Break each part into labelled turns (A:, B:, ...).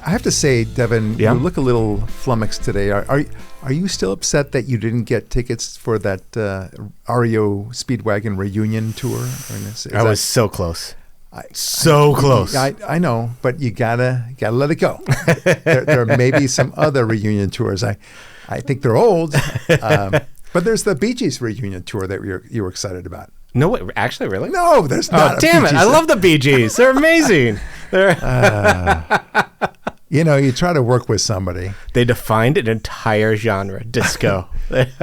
A: I have to say, Devin,
B: Yeah?
A: you look a little flummoxed today. Are you still upset that you didn't get tickets for that REO Speedwagon reunion tour?
B: I was so close. So close.
A: I know, but you gotta let it go. there may be some other reunion tours. I think they're old, but there's the Bee Gees reunion tour that you were excited about.
B: No, wait, actually, really?
A: No, there's not.
B: Oh, damn it. I love the Bee Gees. They're amazing.
A: You try to work with somebody.
B: They defined an entire genre, disco.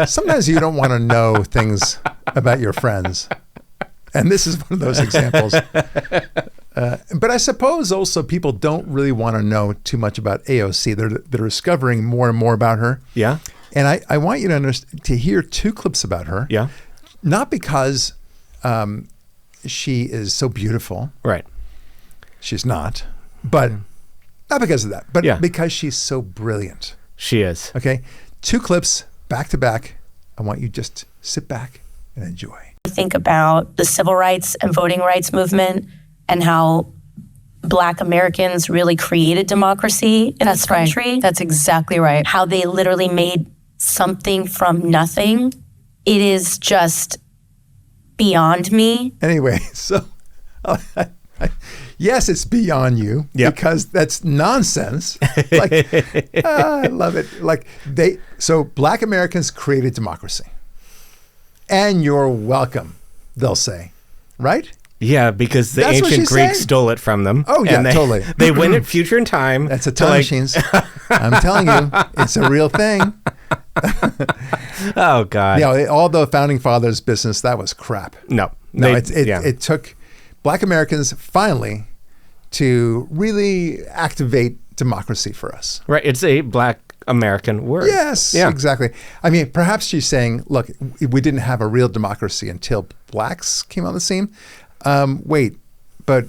A: Sometimes you don't want to know things about your friends. And this is one of those examples. But I suppose also people don't really want to know too much about AOC. They're discovering more and more about her.
B: Yeah.
A: And I want you to hear 2 clips about her.
B: Yeah.
A: Not because she is so beautiful.
B: Right.
A: She's not. But not because of that. But
B: Yeah.
A: because she's so brilliant.
B: She is.
A: Okay? 2 clips back to back. I want you just sit back and enjoy.
C: Think about the civil rights and voting rights movement and how Black Americans really created democracy in this country.
D: Right. That's exactly right.
C: How they literally made something from nothing. It is just beyond me.
A: Anyway, so yes, it's beyond you because that's nonsense. I love it. So Black Americans created democracy. And you're welcome, they'll say, right?
B: Yeah, because the
A: That's what
B: ancient
A: she's
B: Greeks
A: saying.
B: stole it from them.
A: Oh, yeah, totally.
B: They went at future in time.
A: That's a time machines. I'm telling you, it's a real thing.
B: Oh, God.
A: All the founding fathers' business, that was crap.
B: No.
A: It took Black Americans finally to really activate democracy for us.
B: Right. It's a Black American word.
A: Yes, exactly. I mean, perhaps she's saying, look, we didn't have a real democracy until blacks came on the scene. Wait, but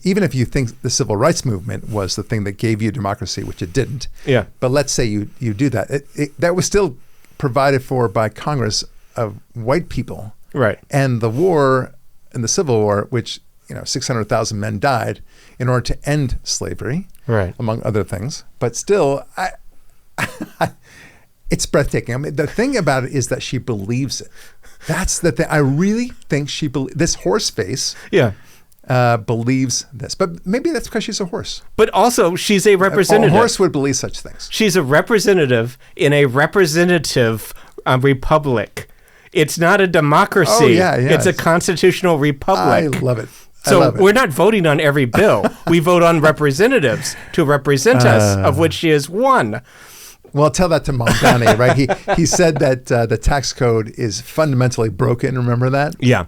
A: even if you think the civil rights movement was the thing that gave you democracy, which it didn't.
B: Yeah.
A: But let's say you do that. That was still provided for by Congress of white people.
B: Right.
A: And the war and the Civil War, which 600,000 men died in order to end slavery,
B: right,
A: among other things. But still, it's breathtaking. I mean, the thing about it is that she believes it. That's the thing. I really think she believes this horse face.
B: Yeah.
A: Believes this, but maybe that's because she's a horse.
B: But also, she's a representative.
A: A horse would believe such things.
B: She's a representative in a representative republic. It's not a democracy.
A: Oh, yeah.
B: It's a constitutional republic.
A: I love it.
B: So we're not voting on every bill. We vote on representatives to represent us, of which she is one.
A: Well, tell that to Mamdani, right? He said that the tax code is fundamentally broken. Remember that?
B: Yeah.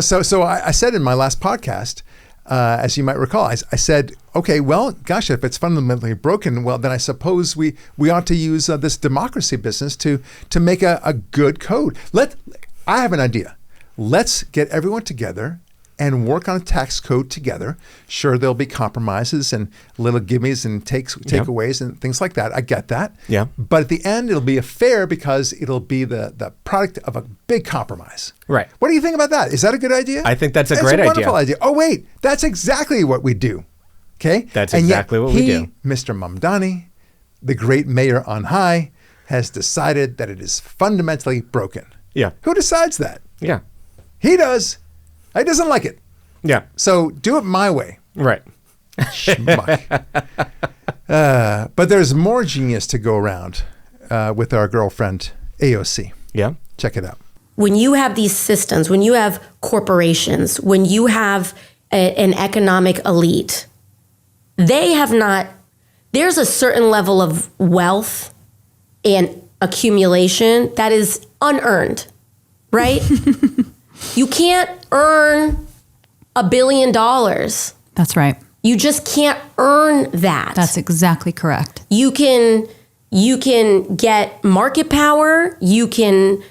A: So I said in my last podcast, as you might recall, I said, okay, well, gosh, if it's fundamentally broken, well, then I suppose we ought to use this democracy business to make a good code. I have an idea. Let's get everyone together and work on a tax code together. Sure, there'll be compromises and little gimmies and takeaways and things like that. I get that.
B: Yeah.
A: But at the end, it'll be fair because it'll be the product of a big compromise.
B: Right.
A: What do you think about that? Is that a good idea?
B: I think that's a great idea.
A: It's a wonderful idea. Oh, wait, that's exactly what we do. Okay?
B: That's
A: and
B: exactly what we do.
A: Mr. Mamdani, the great mayor on high, has decided that it is fundamentally broken.
B: Yeah.
A: Who decides that?
B: Yeah.
A: He does. He doesn't like it.
B: Yeah.
A: So do it my way.
B: Right.
A: Schmuck. But there's more genius to go around with our girlfriend, AOC.
B: Yeah.
A: Check it out.
C: When you have these systems, when you have corporations, when you have an economic elite, there's a certain level of wealth and accumulation that is unearned, right? You can't earn $1 billion.
D: That's right.
C: You just can't earn that.
D: That's exactly correct.
C: You can get market power. You can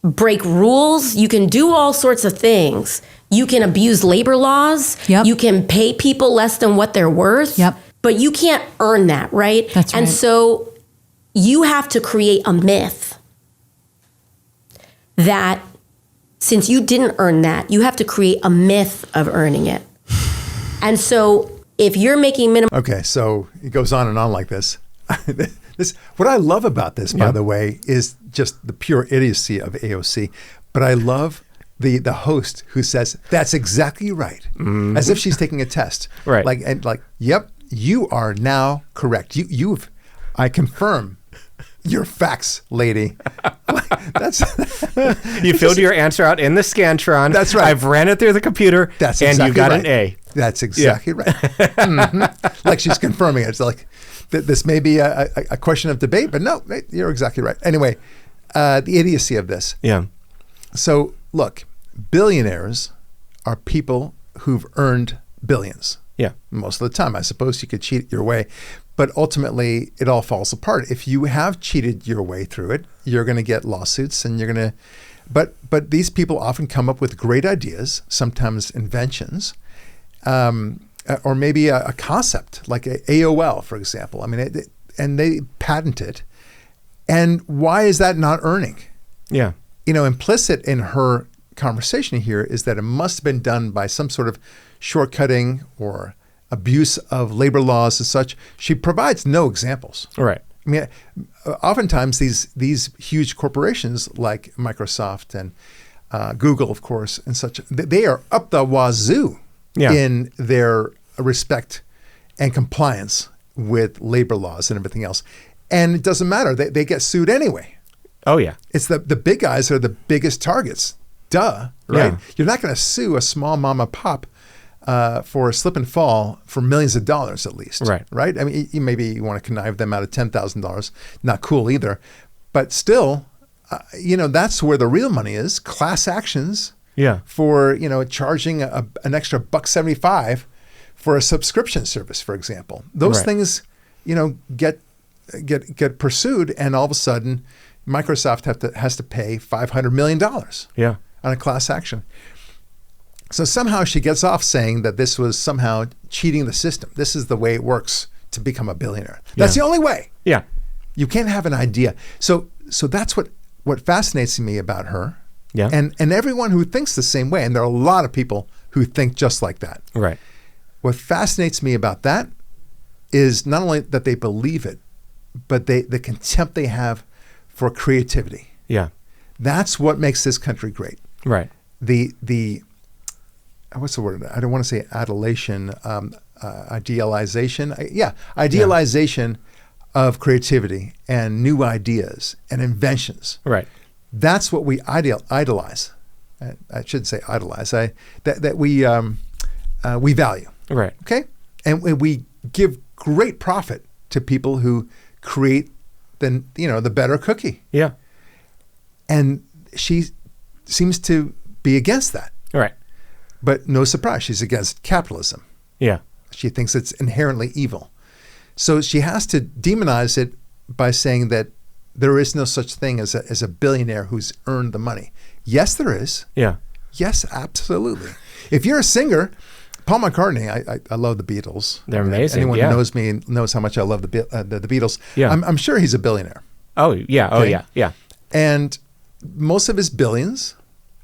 C: break rules. You can do all sorts of things. You can abuse labor laws.
D: Yep.
C: You can pay people less than what they're worth.
D: Yep.
C: But you can't earn that, right?
D: That's right.
C: And so you have to create a myth that since you didn't earn that, you have to create a myth of earning it. And so if you're making minimum.
A: Okay, so it goes on and on like this. What I love about this, by the way, is just the pure idiocy of AOC. But I love the host who says, that's exactly right. As if she's taking a test.
B: Right.
A: Yep, you are now correct. I confirm your facts, lady.
B: You filled your answer out in the Scantron.
A: That's right.
B: I've ran it through the computer.
A: That's
B: and
A: exactly
B: you got
A: right.
B: an A.
A: That's exactly right. Like she's confirming it. It's like, this may be a question of debate, but no, you're exactly right. Anyway, the idiocy of this.
B: Yeah.
A: So look, billionaires are people who've earned billions.
B: Yeah.
A: Most of the time, I suppose you could cheat your way, but ultimately it all falls apart. If you have cheated your way through it, you're going to get lawsuits and you're going to, but these people often come up with great ideas, sometimes inventions, or maybe a concept like AOL, for example. I mean, and they patent it. And why is that not earning?
B: Yeah.
A: Implicit in her conversation here is that it must have been done by some sort of shortcutting or abuse of labor laws and such. She provides no examples.
B: Right.
A: I mean, oftentimes these huge corporations like Microsoft and Google, of course, and such, they are up the wazoo in their respect and compliance with labor laws and everything else. And it doesn't matter. They get sued anyway.
B: Oh, yeah.
A: It's the big guys that are the biggest targets. Duh, right?
B: Yeah.
A: You're not going to sue a small mom and pop for a slip and fall for millions of dollars at least.
B: Right.
A: Right? I mean, maybe you want to connive them out of $10,000. Not cool either. But still, that's where the real money is. Class actions for, charging an extra $1.75 for a subscription service, for example. Those things, get pursued, and all of a sudden Microsoft has to pay $500 million on a class action. So somehow she gets off saying that this was somehow cheating the system. This is the way it works to become a billionaire. That's the only way.
B: Yeah.
A: You can't have an idea. So that's what fascinates me about her.
B: Yeah.
A: And everyone who thinks the same way, and there are a lot of people who think just like that.
B: Right.
A: What fascinates me about that is not only that they believe it, but the contempt they have for creativity.
B: Yeah.
A: That's what makes this country great.
B: Right.
A: The what's the word? I don't want to say adulation, idealization. Idealization of creativity and new ideas and inventions.
B: Right.
A: That's what we idolize. I shouldn't say idolize. That we value.
B: Right.
A: Okay, and we give great profit to people who create the better cookie.
B: Yeah.
A: And she seems to be against that.
B: Right.
A: But no surprise, she's against capitalism.
B: Yeah.
A: She thinks it's inherently evil. So she has to demonize it by saying that there is no such thing as a billionaire who's earned the money. Yes, there is.
B: Yeah.
A: Yes, absolutely. If you're a singer, Paul McCartney, I love the Beatles.
B: They're amazing.
A: Anyone who knows me knows how much I love the Beatles.
B: Yeah.
A: I'm sure he's a billionaire.
B: Oh, yeah. Okay. Oh, yeah. Yeah.
A: And most of his billions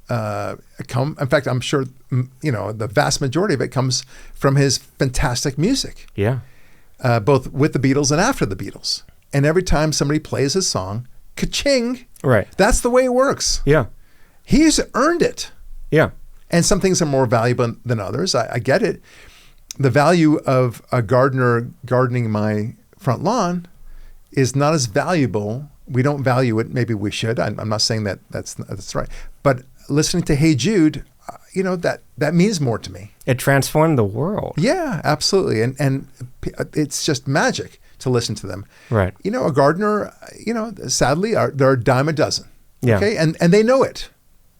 A: come, in fact, I'm sure, the vast majority of it comes from his fantastic music.
B: Yeah.
A: Both with the Beatles and after the Beatles. And every time somebody plays his song, ka-ching.
B: Right.
A: That's the way it works.
B: Yeah.
A: He's earned it.
B: Yeah.
A: And some things are more valuable than others. I get it. The value of a gardener gardening my front lawn is not as valuable. We don't value it. Maybe we should. I'm not saying that's right. But listening to Hey Jude, that means more to me.
B: It transformed the world.
A: Yeah, absolutely. And it's just magic to listen to them.
B: Right.
A: A gardener, sadly, they're a dime a dozen.
B: Yeah.
A: Okay. And they know it.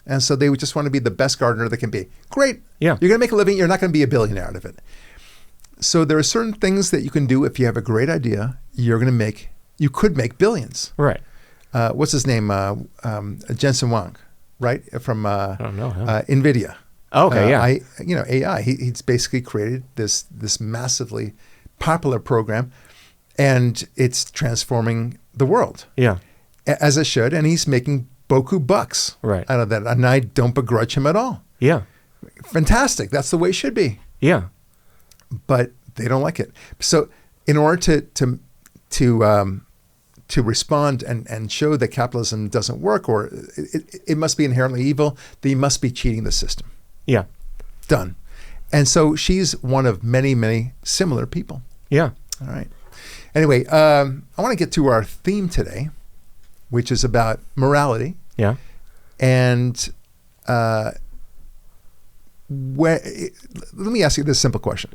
A: And so they would just want to be the best gardener they can be. Great.
B: Yeah.
A: You're going to make a living. You're not going to be a billionaire out of it. So there are certain things that you can do if you have a great idea. You could make billions.
B: Right.
A: What's his name? Jensen Huang, right? From
B: I don't know him.
A: NVIDIA.
B: Oh, okay. Yeah.
A: AI. He's basically created this massively popular program, and it's transforming the world.
B: Yeah.
A: As it should. And he's making boku bucks out of that. And I don't begrudge him at all.
B: Yeah.
A: Fantastic. That's the way it should be.
B: Yeah.
A: But They don't like it. So in order to respond and show that capitalism doesn't work or it must be inherently evil, they must be cheating the system.
B: Yeah.
A: Done. And so she's one of many, many similar people.
B: Yeah.
A: All right. Anyway, I want to get to our theme today, which is about morality.
B: Yeah.
A: And let me ask you this simple question.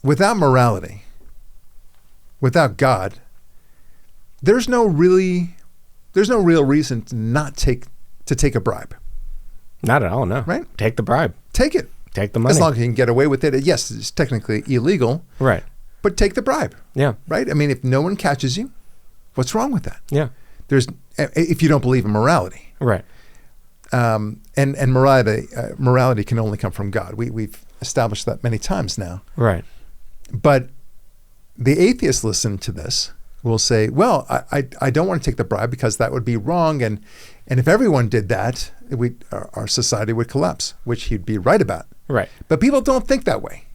A: Without morality, without God, there's no real reason to take a bribe.
B: Not at all, no.
A: Right?
B: Take the bribe.
A: Take it.
B: Take the money.
A: As long as you can get away with it. Yes, it's technically illegal.
B: Right.
A: But take the bribe.
B: Yeah.
A: Right? I mean, if no one catches you, what's wrong with that?
B: Yeah.
A: If you don't believe in morality.
B: Right.
A: And morality can only come from God. We've established that many times now.
B: Right.
A: But the atheists listen to this will say, well, I don't want to take the bribe because that would be wrong. And if everyone did that, our society would collapse, which he'd be right about.
B: Right.
A: But people don't think that way.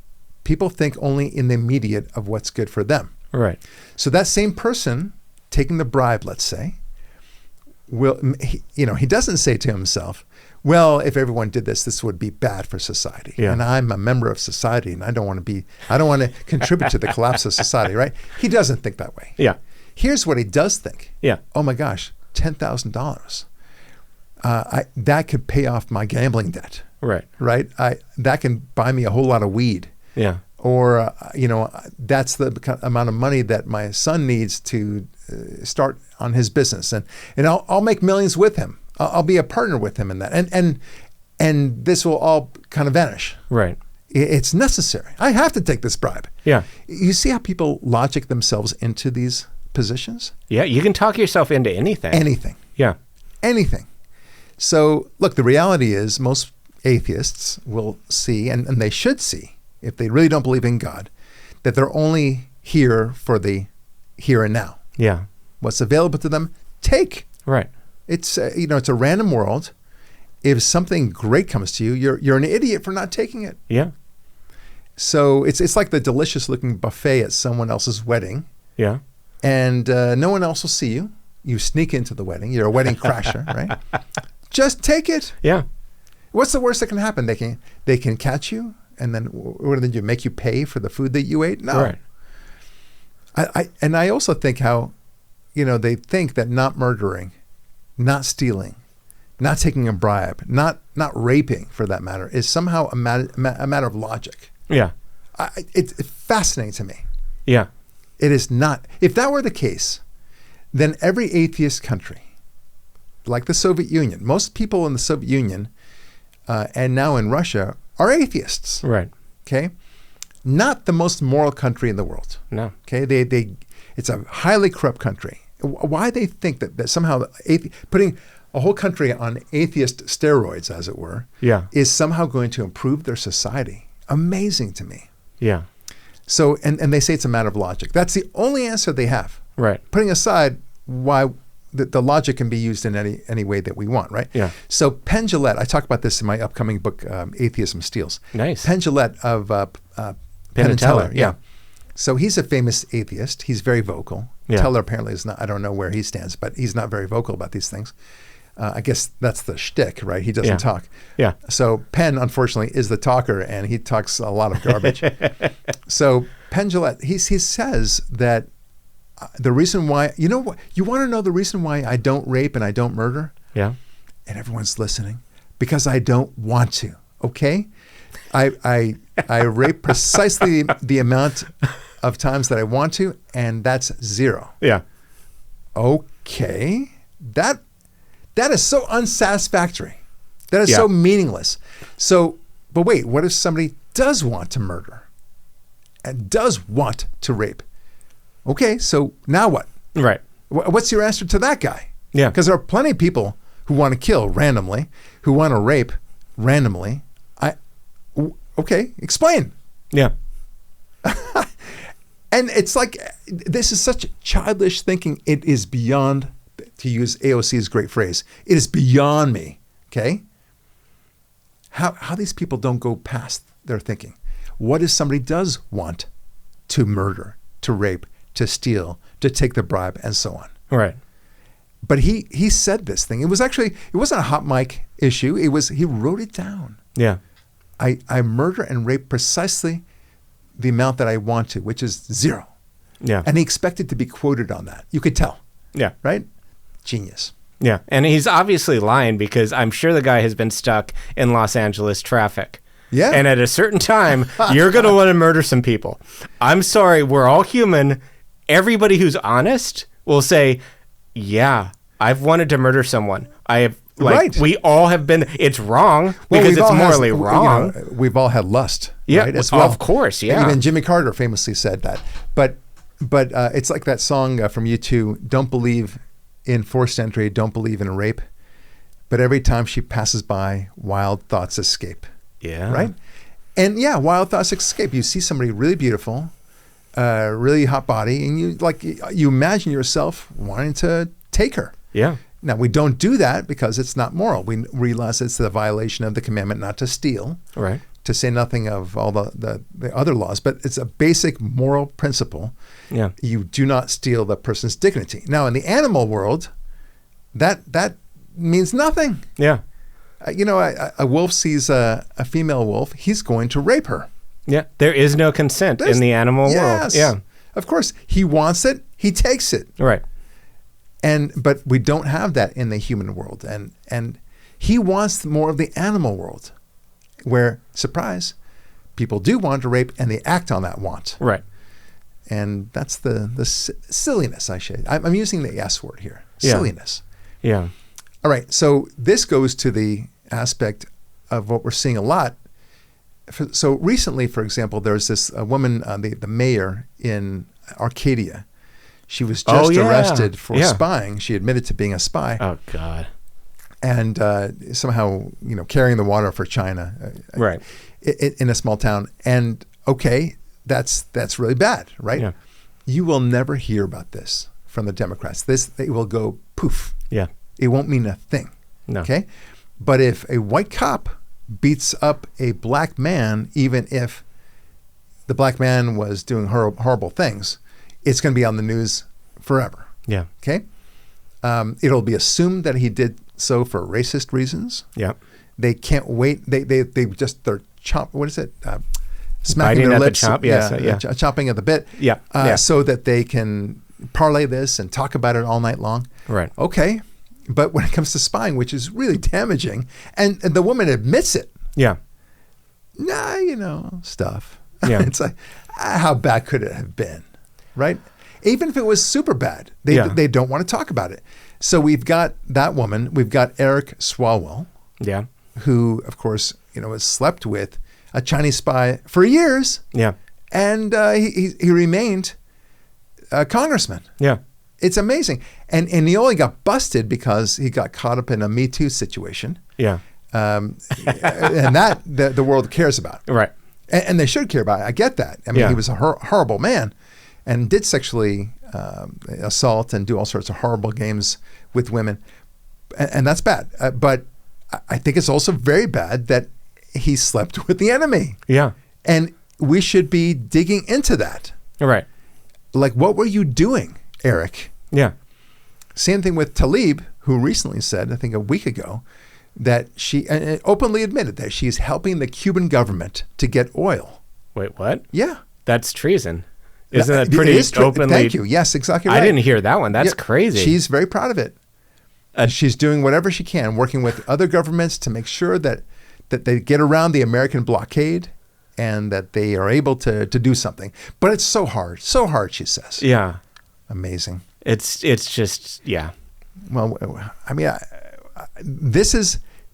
A: People think only in the immediate of what's good for them.
B: Right.
A: So that same person taking the bribe, let's say, he doesn't say to himself, well, if everyone did this would be bad for society.
B: Yeah.
A: And I'm a member of society and I don't want to contribute to the collapse of society, right? He doesn't think that way.
B: Yeah.
A: Here's what he does think.
B: Yeah.
A: Oh my gosh, $10,000. That could pay off my gambling debt.
B: Right.
A: Right? That can buy me a whole lot of weed.
B: Yeah.
A: Or, that's the amount of money that my son needs to start on his business. And I'll make millions with him. I'll be a partner with him in that. And this will all kind of vanish.
B: Right.
A: It's necessary. I have to take this bribe.
B: Yeah.
A: You see how people logic themselves into these positions?
B: Yeah. You can talk yourself into anything.
A: Anything.
B: Yeah.
A: Anything. So, look, the reality is most atheists will see, and they should see, if they really don't believe in God, that they're only here for the here and now.
B: Yeah.
A: What's available to them, take.
B: Right.
A: It's it's a random world. If something great comes to you, you're an idiot for not taking it.
B: Yeah.
A: So it's like the delicious looking buffet at someone else's wedding,
B: Yeah.
A: and no one else will see you. You sneak into the wedding. You're a wedding crasher, right? Just take it.
B: Yeah.
A: What's the worst that can happen? They can catch you, and then what do they do? Make you pay for the food that you ate? No.
B: Right.
A: I also think how, they think that not murdering, not stealing, not taking a bribe, not raping for that matter, is somehow a matter of logic.
B: Yeah.
A: It's fascinating to me.
B: Yeah.
A: It is not. If that were the case, then every atheist country, like the Soviet Union, most people in the Soviet Union and now in Russia are atheists.
B: Right.
A: Okay? Not the most moral country in the world.
B: No.
A: Okay? It's a highly corrupt country. Why they think that somehow putting a whole country on atheist steroids, as it were,
B: Yeah.
A: is somehow going to improve their society. Amazing to me.
B: Yeah.
A: So, and they say it's a matter of logic. That's the only answer they have.
B: Right.
A: Putting aside why the logic can be used in any way that we want, right?
B: Yeah.
A: So Penn Jillette, I talk about this in my upcoming book, Atheism Steals.
B: Nice.
A: Penn Jillette of Penn and Teller. Yeah. So he's a famous atheist. He's very vocal.
B: Yeah.
A: Teller apparently is not. I don't know where he stands, but he's not very vocal about these things. I guess that's the shtick, right? He doesn't talk.
B: Yeah.
A: So Penn, unfortunately, is the talker, and he talks a lot of garbage. So Penn Jillette, he says that the reason why, you want to know the reason why I don't rape and I don't murder?
B: Yeah.
A: And everyone's listening. Because I don't want to, okay? I rape precisely the amount of times that I want to, and that's 0.
B: Yeah.
A: Okay. That is so unsatisfactory. That is so meaningless. So, but wait, what if somebody does want to murder and does want to rape? Okay, so now what?
B: Right.
A: What's your answer to that guy?
B: Yeah.
A: Because there are plenty of people who want to kill randomly, who want to rape randomly. Okay, explain.
B: Yeah.
A: And it's like, this is such childish thinking. It is beyond, to use AOC's great phrase, it is beyond me, okay? How these people don't go past their thinking. what if somebody does want to murder, to rape, to steal, to take the bribe, and so on?
B: Right.
A: But he said this thing. It wasn't a hot mic issue. He wrote it down.
B: Yeah.
A: I murder and rape precisely the amount that I want to, which is 0.
B: Yeah.
A: And he expected to be quoted on that. You could tell.
B: Yeah.
A: Right? Genius.
B: Yeah. And he's obviously lying because I'm sure the guy has been stuck in Los Angeles traffic.
A: Yeah.
B: And at a certain time, you're going to want to murder some people. I'm sorry. We're all human. Everybody who's honest will say, yeah, I've wanted to murder someone. I have.
A: Right.
B: We all have been. It's wrong because it's morally wrong.
A: We've all had lust.
B: Yeah,
A: right, as well.
B: Of course. Yeah.
A: Even Jimmy Carter famously said that. But it's like that song from U2, "Don't believe in forced entry, don't believe in rape, but every time she passes by, wild thoughts escape."
B: Yeah.
A: Right. And yeah, wild thoughts escape. You see somebody really beautiful, really hot body, and you imagine yourself wanting to take her.
B: Yeah.
A: Now, we don't do that because it's not moral. We realize it's the violation of the commandment not to steal,
B: Right.
A: to say nothing of all the other laws. But it's a basic moral principle.
B: Yeah.
A: You do not steal the person's dignity. Now, in the animal world, that means nothing.
B: Yeah.
A: A wolf sees a female wolf, he's going to rape her.
B: Yeah. There is no consent in the animal world. Yeah.
A: Of course. He wants it, he takes it.
B: Right.
A: But we don't have that in the human world. And he wants more of the animal world where, surprise, people do want to rape and they act on that want.
B: Right.
A: And that's the silliness, I'm using the S word here.
B: Yeah.
A: Silliness.
B: Yeah.
A: All right. So this goes to the aspect of what we're seeing a lot. So recently, for example, there's this woman, the mayor in Arcadia. She was just arrested for spying. She admitted to being a spy.
B: Oh, God.
A: And somehow, carrying the water for China.
B: Right.
A: In a small town. And okay, that's really bad, right?
B: Yeah.
A: You will never hear about this from the Democrats. They will go poof.
B: Yeah.
A: It won't mean a thing.
B: No.
A: Okay? But if a white cop beats up a black man, even if the black man was doing horrible things, it's going to be on the news forever.
B: Yeah.
A: Okay? It'll be assumed that he did so for racist reasons.
B: Yeah.
A: They can't wait. They're what is it? Smacking
B: Biting
A: their
B: at
A: lips.
B: the chop. Yes.
A: Chopping at the bit.
B: Yeah.
A: So that they can parlay this and talk about it all night long.
B: Right.
A: Okay. But when it comes to spying, which is really damaging, and the woman admits it.
B: Yeah.
A: Stuff.
B: Yeah.
A: It's like, how bad could it have been? Right? Even if it was super bad, they don't want to talk about it. So we've got that woman. We've got Eric Swalwell.
B: Yeah.
A: Who, of course, has slept with a Chinese spy for years.
B: Yeah.
A: And he remained a congressman.
B: Yeah.
A: It's amazing. And he only got busted because he got caught up in a Me Too situation.
B: Yeah.
A: And that the world cares about.
B: Right.
A: And they should care about it. I get that. I mean, he was a horrible man and did sexually assault and do all sorts of horrible games with women. And that's bad. But I think it's also very bad that he slept with the enemy.
B: Yeah.
A: And we should be digging into that.
B: Right.
A: Like, what were you doing, Eric?
B: Yeah.
A: Same thing with Tlaib, who recently said, I think a week ago, that she openly admitted that she's helping the Cuban government to get oil.
B: Wait, what?
A: Yeah.
B: That's treason. Isn't that pretty openly?
A: Thank you. Yes, exactly right.
B: I didn't hear that one. That's crazy.
A: She's very proud of it. She's doing whatever she can, working with other governments to make sure that they get around the American blockade and that they are able to do something. But it's so hard, she says.
B: Yeah.
A: Amazing.
B: It's just, yeah.
A: Well, I mean,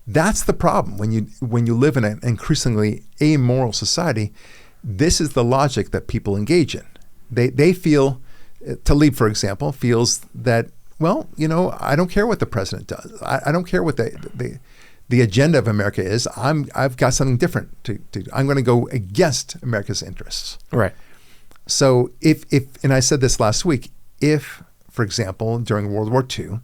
A: that's the problem when you live in an increasingly amoral society. This is the logic that people engage in. They feel, Tlaib, for example, feels that, well, I don't care what the president does. I don't care what the agenda of America is. I've got something different to do. I'm going to go against America's interests.
B: Right.
A: So if and I said this last week, if, for example, during World War II,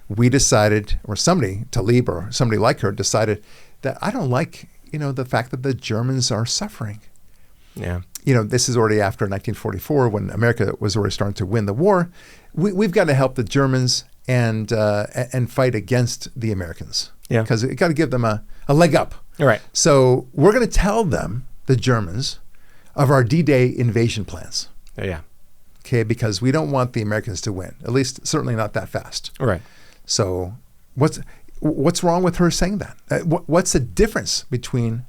A: we decided, or somebody, Tlaib or somebody like her, decided that I don't like, the fact that the Germans are suffering.
B: Yeah.
A: This is already after 1944 when America was already starting to win the war. We've got to help the Germans and fight against the Americans.
B: Yeah.
A: Because it got to give them a leg up.
B: All right.
A: So we're going to tell them, the Germans, of our D-Day invasion plans.
B: Yeah.
A: Okay, because we don't want the Americans to win. At least, certainly not that fast.
B: All right.
A: So what's wrong with her saying that? What's the difference between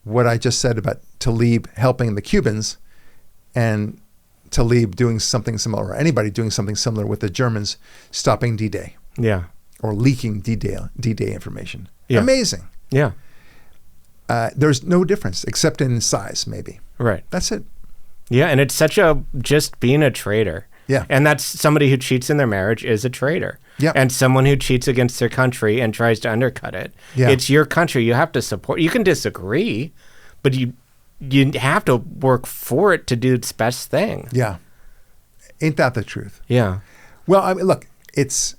A: what I just said about Tlaib helping the Cubans and Tlaib doing something similar, or anybody doing something similar with the Germans stopping D-Day
B: Yeah.
A: or leaking D-Day information?
B: Yeah.
A: Amazing.
B: Yeah.
A: There's no difference except in size, maybe.
B: Right.
A: That's it.
B: Yeah, and it's just being a traitor.
A: Yeah.
B: And that's somebody who cheats in their marriage is a traitor.
A: Yeah.
B: And someone who cheats against their country and tries to undercut it.
A: Yeah.
B: It's your country. You have to support. You can disagree, but you have to work for it to do its best thing.
A: Yeah. Ain't that the truth?
B: Yeah.
A: Well, I mean, look, it's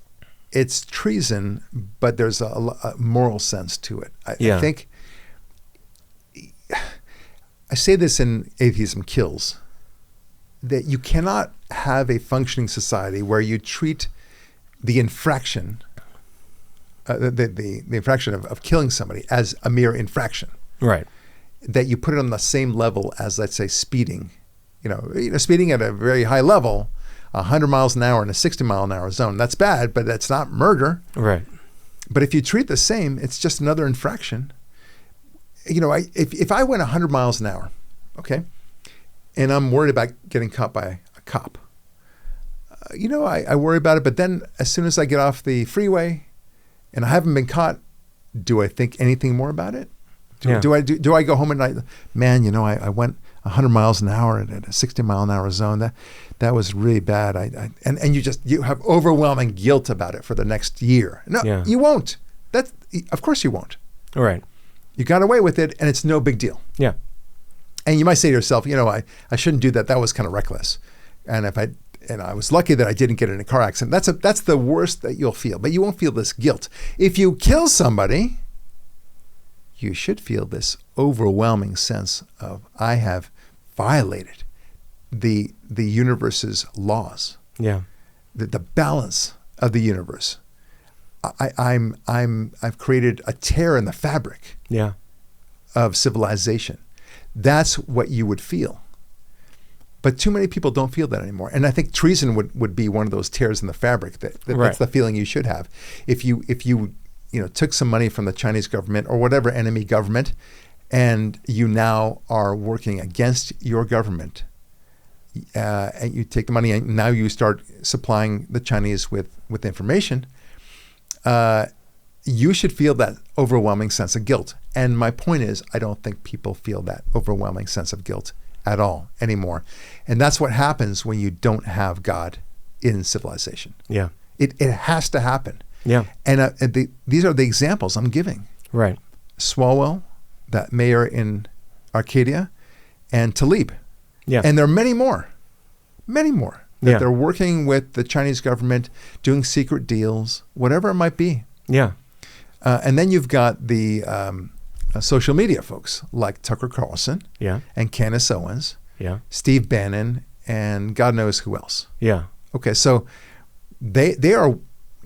A: treason, but there's a moral sense to it. I think I say this in Atheism Kills, that you cannot have a functioning society where you treat the infraction, the infraction of killing somebody as a mere infraction.
B: Right.
A: That you put it on the same level as, let's say, speeding. Speeding at a very high level, 100 miles an hour in a 60 mile an hour zone. That's bad, but that's not murder.
B: Right.
A: But if you treat the same, it's just another infraction. If I went 100 miles an hour, okay, and I'm worried about getting caught by a cop, I worry about it. But then as soon as I get off the freeway and I haven't been caught, do I think anything more about it? Do I go home at night? Man, I went 100 miles an hour at a 60 mile an hour zone. That was really bad. And you have overwhelming guilt about it for the next year. No, you won't. Of course you won't.
B: All right.
A: You got away with it, and it's no big deal.
B: Yeah.
A: And you might say to yourself, I shouldn't do that. That was kind of reckless. And I was lucky that I didn't get in a car accident. That's the worst that you'll feel. But you won't feel this guilt. If you kill somebody, you should feel this overwhelming sense of, I have violated the universe's laws.
B: Yeah.
A: The balance of the universe. I've created a tear in the fabric of civilization. That's what you would feel. But too many people don't feel that anymore. And I think treason would be one of those tears in the fabric. That's the feeling you should have. If you took some money from the Chinese government or whatever enemy government, and you now are working against your government, and you take the money and now you start supplying the Chinese with information, you should feel that overwhelming sense of guilt. And my point is, I don't think people feel that overwhelming sense of guilt at all anymore. And that's what happens when you don't have God in civilization.
B: Yeah.
A: It has to happen.
B: Yeah.
A: And these are the examples I'm giving.
B: Right.
A: Swalwell, that mayor in Arcadia, and Tlaib.
B: Yeah.
A: And there are many more. That they're working with the Chinese government, doing secret deals, whatever it might be.
B: Yeah.
A: And then you've got the social media folks like Tucker Carlson and Candace Owens, Steve Bannon, and God knows who else.
B: Yeah.
A: Okay, so they are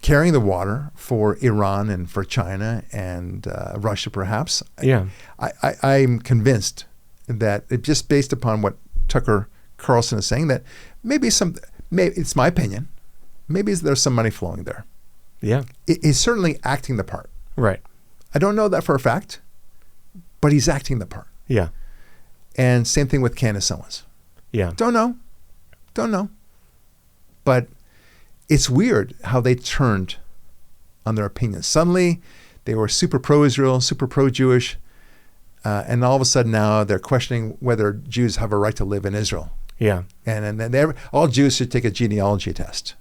A: carrying the water for Iran and for China and Russia, perhaps.
B: Yeah.
A: I'm convinced that just based upon what Tucker Carlson is saying, that maybe it's my opinion, maybe there's some money flowing there.
B: Yeah.
A: He's certainly acting the part.
B: Right.
A: I don't know that for a fact, but he's acting the part.
B: Yeah.
A: And same thing with Candace Owens.
B: Yeah.
A: Don't know. But it's weird how they turned on their opinions. Suddenly, they were super pro-Israel, super pro-Jewish, and all of a sudden now they're questioning whether Jews have a right to live in Israel.
B: Yeah.
A: And then all Jews should take a genealogy test.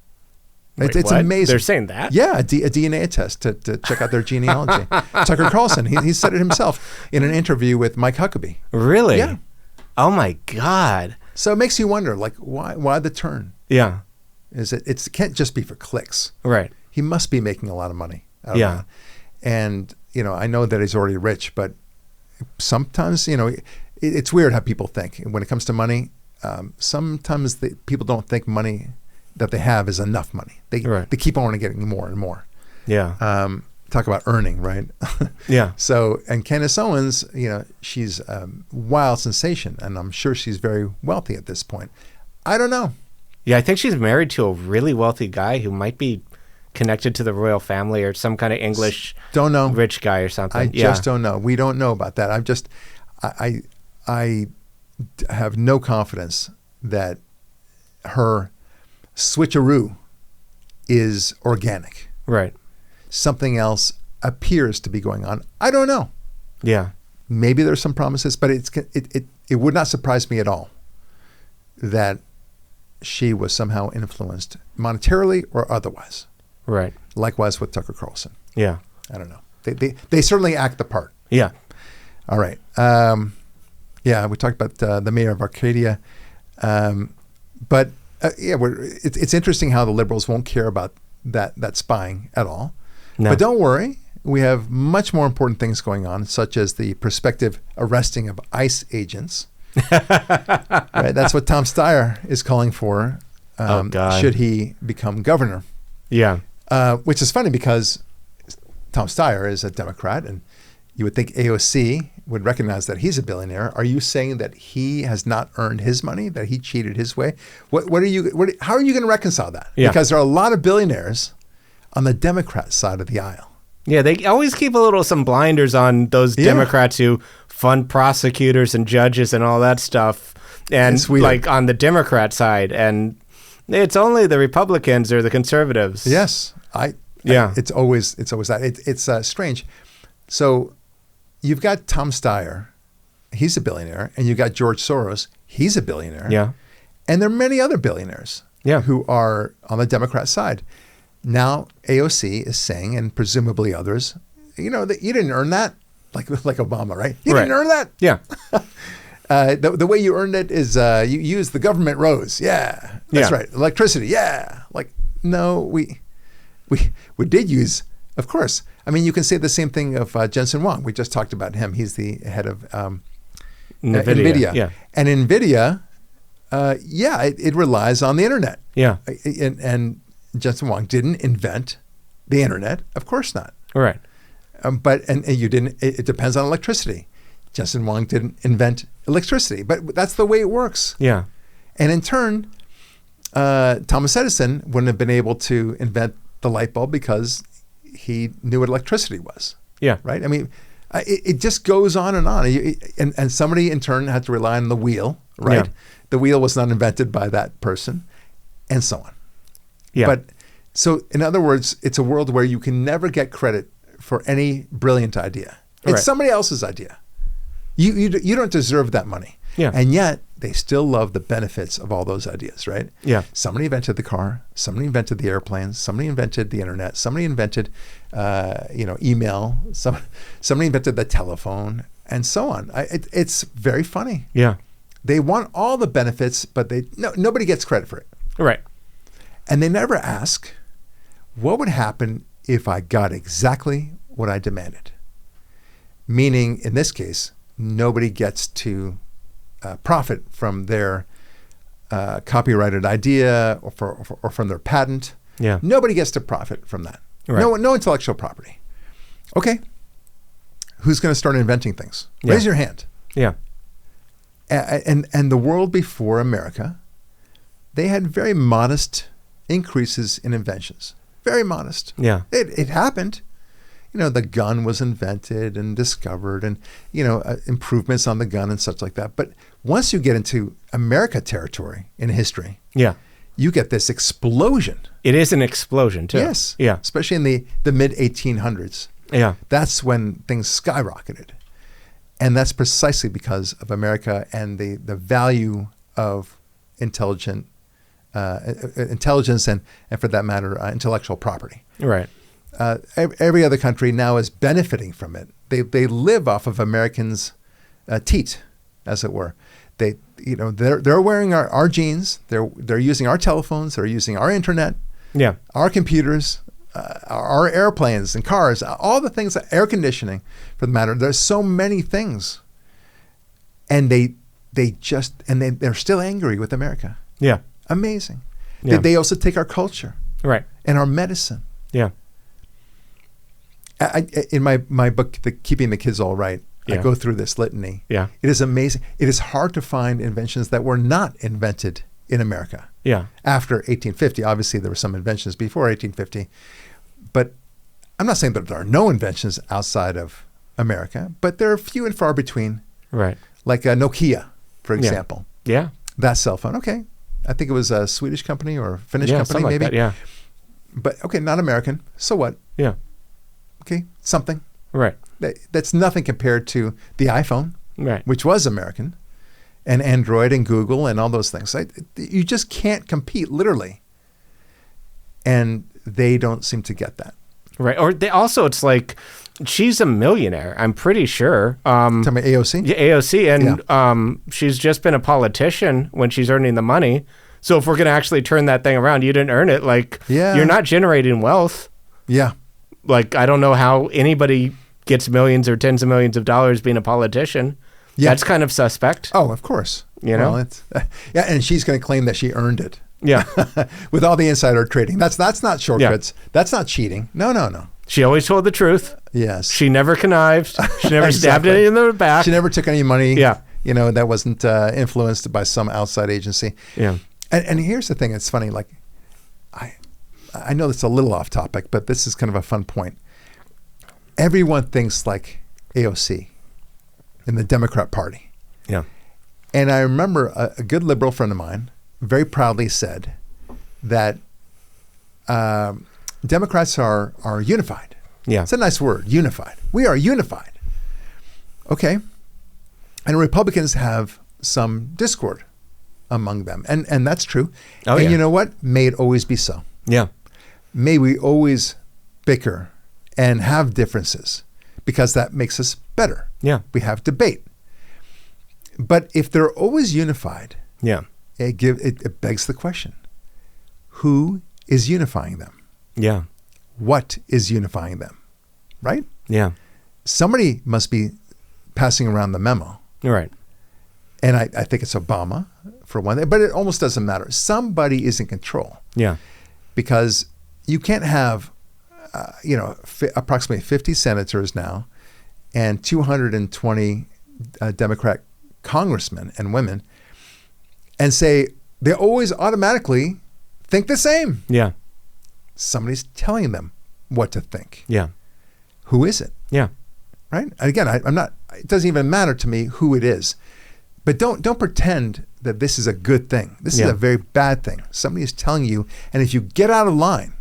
B: Wait,
A: it's
B: what?
A: amazing.
B: They're saying that?
A: Yeah, a DNA test to check out their genealogy. Tucker Carlson, he said it himself in an interview with Mike Huckabee.
B: Really?
A: Yeah.
B: Oh my God.
A: So it makes you wonder, like, why the turn?
B: Yeah.
A: It can't just be for clicks.
B: Right.
A: He must be making a lot of money out of that. And, I know that he's already rich, but sometimes, it's weird how people think when it comes to money. Sometimes people don't think money that they have is enough money. They keep on getting more and more.
B: Yeah.
A: Talk about earning, right?
B: Yeah.
A: So, and Candace Owens, she's a wild sensation, and I'm sure she's very wealthy at this point. I don't know.
B: Yeah, I think she's married to a really wealthy guy who might be connected to the royal family or some kind of English
A: don't know
B: rich guy or something.
A: I just don't know. We don't know about that. I have no confidence that her switcheroo is organic.
B: Right.
A: Something else appears to be going on. I don't know.
B: Yeah.
A: Maybe there's some promises, but it would not surprise me at all that she was somehow influenced monetarily or otherwise.
B: Right.
A: Likewise with Tucker Carlson.
B: Yeah.
A: I don't know. They certainly act the part.
B: Yeah.
A: All right. Yeah, we talked about the mayor of Arcadia, but it's interesting how the liberals won't care about that spying at all.
B: No.
A: But don't worry, we have much more important things going on, such as the prospective arresting of ICE agents. Right, that's what Tom Steyer is calling for. Should he become governor?
B: Yeah.
A: Which is funny because Tom Steyer is a Democrat, and you would think AOC would recognize that he's a billionaire. Are you saying that he has not earned his money, that he cheated his way? How are you going to reconcile that?
B: Yeah.
A: Because there are a lot of billionaires on the Democrat side of the aisle.
B: Yeah, they always keep some blinders on those Democrats who fund prosecutors and judges and all that stuff. And like on the Democrat side, and it's only the Republicans or the conservatives.
A: Yes. It's always that. It's strange. So you've got Tom Steyer, he's a billionaire, and you've got George Soros, he's a billionaire.
B: Yeah.
A: And there are many other billionaires who are on the Democrat side. Now AOC is saying, and presumably others, that you didn't earn that, like Obama, right? You didn't earn that.
B: Yeah.
A: The way you earned it is you used the government roads. Yeah, that's right. Electricity. Yeah. Like, no, we did use, of course. I mean, you can say the same thing of Jensen Huang. We just talked about him. He's the head of NVIDIA.
B: Yeah.
A: And NVIDIA, it relies on the internet.
B: Yeah.
A: And Jensen Huang didn't invent the internet. Of course not.
B: Right.
A: But you didn't. It depends on electricity. Jensen Huang didn't invent electricity, but that's the way it works.
B: Yeah.
A: And in turn, Thomas Edison wouldn't have been able to invent the light bulb because he knew what electricity was.
B: Yeah.
A: Right. I mean, it just goes on and on. And somebody in turn had to rely on the wheel. Right.
B: Yeah.
A: The wheel was not invented by that person, and so on.
B: Yeah.
A: But so, in other words, it's a world where you can never get credit for any brilliant idea. It's somebody else's idea. You don't deserve that money.
B: Yeah.
A: And yet they still love the benefits of all those ideas, right?
B: Yeah.
A: Somebody invented the car. Somebody invented the airplanes. Somebody invented the internet. Somebody invented, email. Somebody invented the telephone, and so on. It's very funny.
B: Yeah.
A: They want all the benefits, but nobody gets credit for it.
B: Right.
A: And they never ask, what would happen if I got exactly what I demanded? Meaning, in this case, nobody gets to profit from their copyrighted idea or from their patent.
B: Yeah.
A: Nobody gets to profit from that.
B: Right.
A: No intellectual property. Okay. Who's going to start inventing things?
B: Yeah.
A: Raise your hand.
B: Yeah.
A: And the world before America, they had very modest increases in inventions. Very modest.
B: Yeah.
A: It happened. The gun was invented and discovered, and improvements on the gun and such like that. But once you get into America territory in history, you get this explosion.
B: It is an explosion too.
A: Yes.
B: Yeah.
A: Especially in the mid 1800s.
B: Yeah.
A: That's when things skyrocketed. And that's precisely because of America and the value of intelligence and for that matter, intellectual property.
B: Right.
A: Every other country now is benefiting from it. They live off of Americans' teat, as it were. They're wearing our jeans. They're using our telephones. They're using our internet.
B: Yeah.
A: Our computers, our airplanes and cars, all the things, air conditioning, for the matter. There's so many things. And they're still angry with America.
B: Yeah.
A: Amazing.
B: Yeah.
A: They also take our culture.
B: Right.
A: And our medicine.
B: Yeah.
A: In my book, Keeping the Kids All Right, I go through this litany.
B: Yeah.
A: It is amazing. It is hard to find inventions that were not invented in America.
B: Yeah.
A: After 1850. Obviously, there were some inventions before 1850. But I'm not saying that there are no inventions outside of America, but they're few and far between.
B: Right.
A: Like Nokia, for example.
B: Yeah.
A: That cell phone. Okay. I think it was a Swedish company or a Finnish company,
B: maybe.
A: Like that,
B: yeah.
A: But, okay, not American. So what?
B: Yeah.
A: Okay, something.
B: Right.
A: That's nothing compared to the iPhone,
B: Right.
A: which was American, and Android and Google and all those things. You just can't compete, literally. And they don't seem to get that.
B: Right. Or it's like, she's a millionaire, I'm pretty sure.
A: Talking about AOC?
B: Yeah, AOC. And she's just been a politician when she's earning the money. So if we're going to actually turn that thing around, you didn't earn it. Like, you're not generating wealth.
A: Yeah.
B: Like, I don't know how anybody gets millions or tens of millions of dollars being a politician. Yeah. That's kind of suspect.
A: Oh, of course.
B: You know?
A: Well, yeah, and she's going to claim that she earned it.
B: Yeah.
A: With all the insider trading. That's not shortcuts. Yeah. That's not cheating. No.
B: She always told the truth.
A: Yes.
B: She never connived. She never stabbed any in the back.
A: She never took any money.
B: Yeah.
A: That wasn't influenced by some outside agency.
B: Yeah.
A: And here's the thing. It's funny. Like, I know it's a little off topic, but this is kind of a fun point. Everyone thinks like AOC in the Democrat Party.
B: Yeah.
A: And I remember a good liberal friend of mine very proudly said that Democrats are unified.
B: Yeah.
A: It's a nice word, unified. We are unified. Okay. And Republicans have some discord among them. And that's true.
B: Oh,
A: and
B: yeah.
A: You know what? May it always be so.
B: Yeah.
A: May we always bicker and have differences because that makes us better.
B: Yeah.
A: We have debate. But if they're always unified,
B: yeah,
A: it begs the question, who is unifying them?
B: Yeah.
A: What is unifying them? Right?
B: Yeah.
A: Somebody must be passing around the memo.
B: Right.
A: And I think it's Obama, for one thing, but it almost doesn't matter. Somebody is in control.
B: Yeah.
A: Because you can't have, approximately 50 senators now and 220 Democrat congressmen and women and say they always automatically think the same.
B: Yeah.
A: Somebody's telling them what to think.
B: Yeah.
A: Who is it?
B: Yeah.
A: Right? And again, I'm not, it doesn't even matter to me who it is. But don't pretend that this is a good thing. This is a very bad thing. Somebody is telling you, and if you get out of line,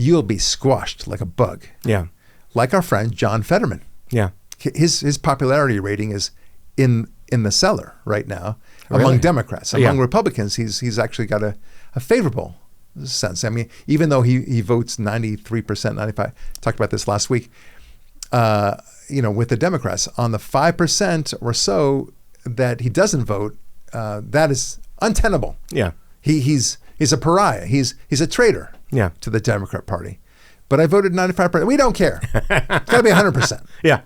A: you'll be squashed like a bug.
B: Yeah.
A: Like our friend John Fetterman.
B: Yeah.
A: His popularity rating is in the cellar right now among Democrats. Among Republicans, he's actually got a favorable sense. I mean, even though he votes 93%, 95%, talked about this last week, with the Democrats, on the 5% or so that he doesn't vote, that is untenable.
B: Yeah.
A: He's a pariah. He's a traitor to the Democrat Party. But I voted 95%. We don't care. It's got to be 100%.
B: Yeah.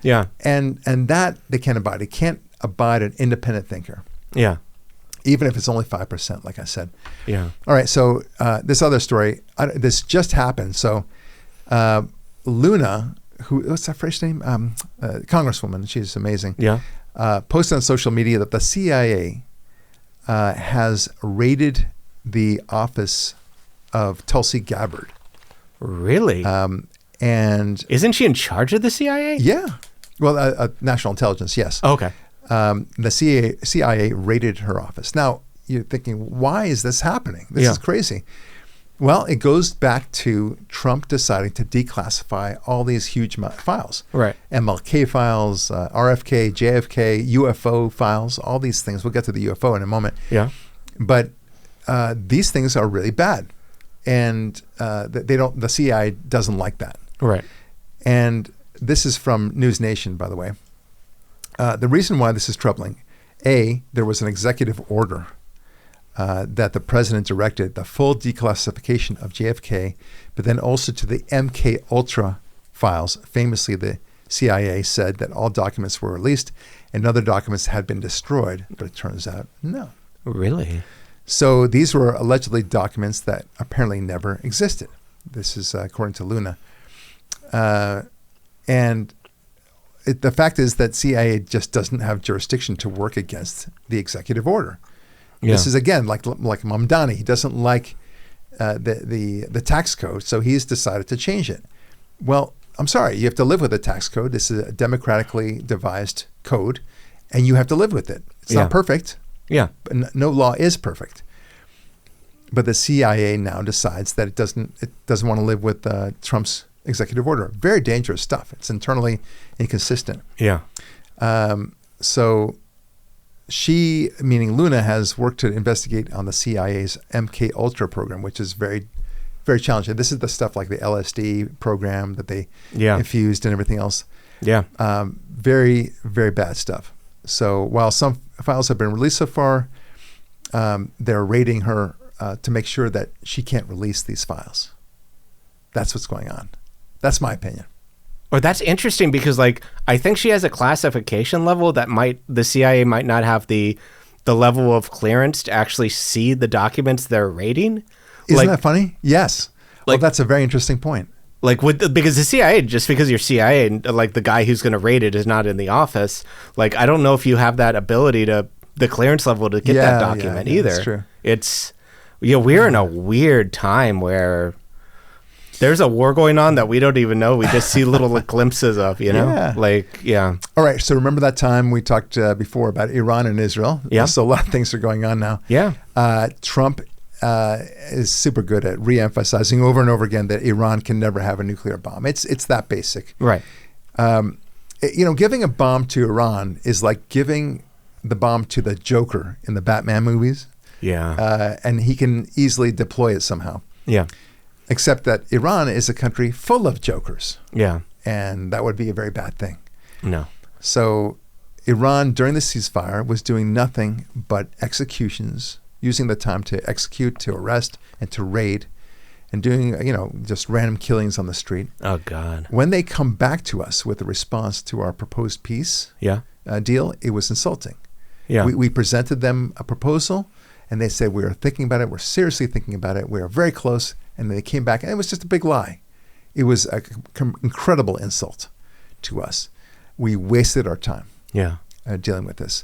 B: Yeah.
A: And that they can't abide. They can't abide an independent thinker.
B: Yeah.
A: Even if it's only 5%, like I said.
B: Yeah.
A: All right. So this other story, this just happened. So Luna, what's that first name? Congresswoman. She's amazing.
B: Yeah.
A: Posted on social media that the CIA has raided the office of Tulsi Gabbard.
B: Really?
A: And
B: isn't she in charge of the CIA?
A: Yeah. Well, national intelligence, yes.
B: Okay.
A: The CIA raided her office. Now, you're thinking, why is this happening? This is crazy. Well, it goes back to Trump deciding to declassify all these huge files.
B: Right.
A: MLK files, RFK, JFK, UFO files, all these things. We'll get to the UFO in a moment.
B: Yeah.
A: But these things are really bad. And the CIA doesn't like that.
B: Right.
A: And this is from News Nation, by the way. The reason why this is troubling, there was an executive order that the president directed the full declassification of JFK, but then also to the MK Ultra files, famously the CIA said that all documents were released and other documents had been destroyed, but it turns out no.
B: Really?
A: So these were allegedly documents that apparently never existed. This is according to Luna. And the fact is that CIA just doesn't have jurisdiction to work against the executive order. Yeah. This is, again, like Mamdani. He doesn't like the tax code, so he's decided to change it. Well, I'm sorry, you have to live with the tax code. This is a democratically devised code, and you have to live with it. It's not perfect.
B: Yeah.
A: But no law is perfect. But the CIA now decides that it doesn't want to live with Trump's executive order. Very dangerous stuff. It's internally inconsistent.
B: Yeah.
A: So she, meaning Luna, has worked to investigate on the CIA's MK Ultra program, which is very, very challenging. This is the stuff like the LSD program that they infused and everything else.
B: Yeah.
A: Very, very bad stuff. So while some files have been released so far, they're raiding her to make sure that she can't release these files. That's what's going on. That's my opinion.
B: Or that's interesting because, like, I think she has a classification level that the CIA might not have the level of clearance to actually see the documents they're raiding.
A: Isn't that funny? Yes. Well, that's a very interesting point.
B: Like, because the CIA, just because you're CIA, and like the guy who's going to raid it is not in the office, like, I don't know if you have that ability the clearance level to get that document either.
A: That's true.
B: It's, we're in a weird time where there's a war going on that we don't even know. We just see little glimpses of,
A: Yeah. All right. So remember that time we talked before about Iran and Israel?
B: Yeah.
A: So a lot of things are going on now.
B: Yeah.
A: Trump is super good at re-emphasizing over and over again that Iran can never have a nuclear bomb. It's that basic.
B: Right.
A: Giving a bomb to Iran is like giving the bomb to the Joker in the Batman movies.
B: Yeah.
A: And he can easily deploy it somehow.
B: Yeah.
A: Except that Iran is a country full of jokers.
B: Yeah.
A: And that would be a very bad thing.
B: No.
A: So Iran, during the ceasefire, was doing nothing but executions, using the time to execute, to arrest, and to raid, and doing, just random killings on the street.
B: Oh, God.
A: When they come back to us with a response to our proposed peace deal, it was insulting.
B: Yeah.
A: We presented them a proposal, and they said, we are thinking about it. We're seriously thinking about it. We are very close. And they came back, and it was just a big lie. It was an incredible insult to us. We wasted our time dealing with this.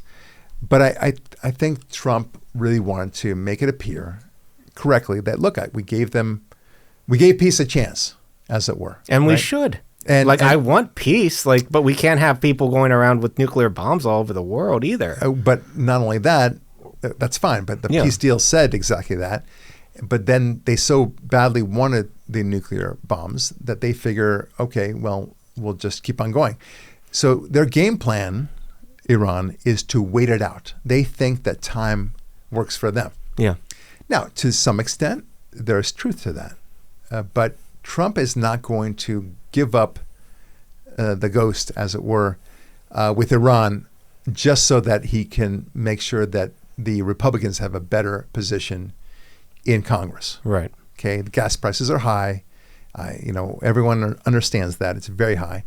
A: But I think Trump really wanted to make it appear correctly that, look, we gave peace a chance, as it were.
B: And we should. And I want peace, but we can't have people going around with nuclear bombs all over the world either.
A: But not only that, that's fine. But the peace deal said exactly that. But then they so badly wanted the nuclear bombs that they figure, okay, well, we'll just keep on going. So their game plan, Iran, is to wait it out. They think that time works for them.
B: Yeah.
A: Now, to some extent, there's truth to that. But Trump is not going to give up the ghost, as it were, with Iran just so that he can make sure that the Republicans have a better position in Congress.
B: Right.
A: Okay. The gas prices are high. Everyone understands that. It's very high.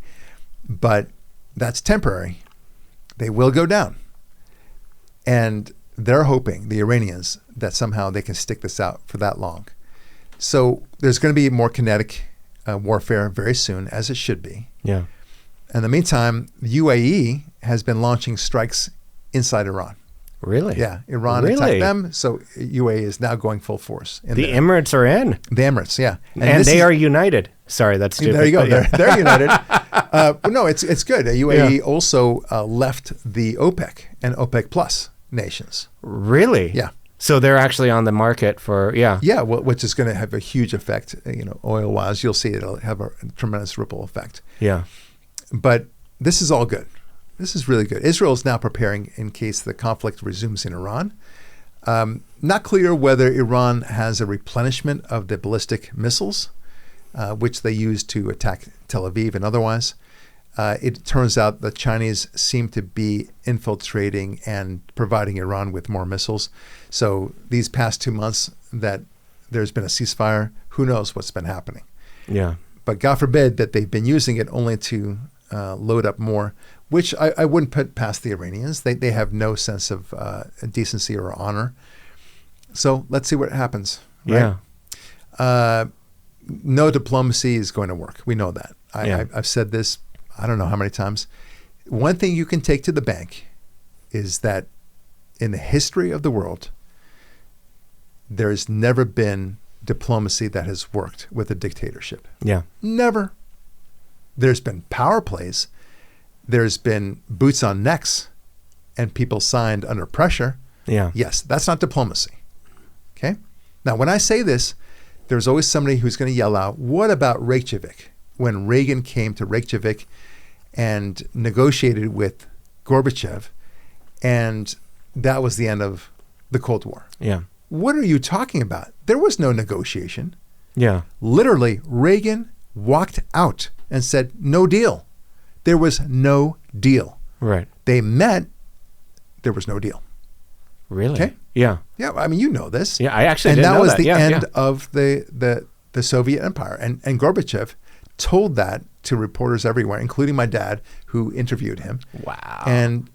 A: But that's temporary. They will go down. And they're hoping, the Iranians, that somehow they can stick this out for that long. So there's going to be more kinetic warfare very soon, as it should be.
B: Yeah.
A: In the meantime, the UAE has been launching strikes inside Iran.
B: Really?
A: Yeah. Iran attacked them, so UAE is now going full force.
B: The Emirates are in.
A: The Emirates, yeah.
B: And they are united. Sorry, that's stupid.
A: There you go. They're united. No, it's good. UAE also left the OPEC and OPEC Plus nations.
B: Really?
A: Yeah.
B: So they're actually on the market for,
A: Yeah, which is going to have a huge effect, oil-wise. You'll see it'll have a tremendous ripple effect.
B: Yeah.
A: But this is all good. This is really good. Israel is now preparing in case the conflict resumes in Iran. Not clear whether Iran has a replenishment of the ballistic missiles, which they use to attack Tel Aviv and otherwise. It turns out the Chinese seem to be infiltrating and providing Iran with more missiles. So these past 2 months that there's been a ceasefire, who knows what's been happening.
B: Yeah.
A: But God forbid that they've been using it only to load up more, which I wouldn't put past the Iranians. They have no sense of decency or honor. So let's see what happens. Right?
B: Yeah.
A: No diplomacy is going to work. We know that. I've said this, I don't know how many times. One thing you can take to the bank is that in the history of the world, there's never been diplomacy that has worked with a dictatorship.
B: Yeah.
A: Never. There's been power plays. There's been boots on necks and people signed under pressure.
B: Yeah.
A: Yes, that's not diplomacy. Okay? Now, when I say this, there's always somebody who's going to yell out, what about Reykjavik? When Reagan came to Reykjavik and negotiated with Gorbachev, and that was the end of the Cold War.
B: Yeah.
A: What are you talking about? There was no negotiation.
B: Yeah.
A: Literally, Reagan walked out and said, no deal. There was no deal.
B: Right.
A: They met, there was no deal.
B: Really?
A: Okay?
B: Yeah.
A: Yeah, I mean, you know this.
B: Yeah, I actually
A: and
B: didn't know that.
A: And that was the end
B: yeah.
A: of the Soviet Empire. And Gorbachev told that to reporters everywhere, including my dad, who interviewed him.
B: Wow.
A: And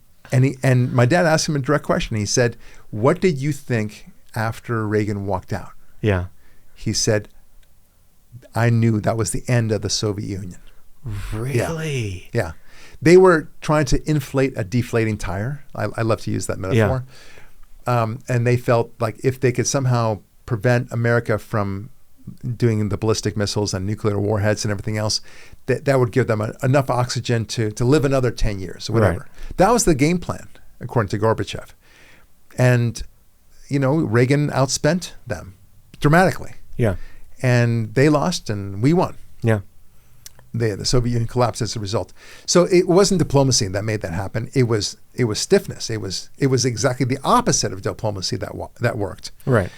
A: my dad asked him a direct question. He said, what did you think after Reagan walked out?
B: Yeah.
A: He said, I knew that was the end of the Soviet Union.
B: Really?
A: Yeah. They were trying to inflate a deflating tire. I love to use that metaphor.
B: Yeah.
A: And they felt like if they could somehow prevent America from doing the ballistic missiles and nuclear warheads and everything else, that would give them enough oxygen to live another 10 years or whatever. Right. That was the game plan, according to Gorbachev. And, Reagan outspent them dramatically.
B: Yeah.
A: And they lost and we won.
B: Yeah.
A: The Soviet Union collapsed as a result. So it wasn't diplomacy that made that happen. It was stiffness. It was exactly the opposite of diplomacy that worked.
B: Right.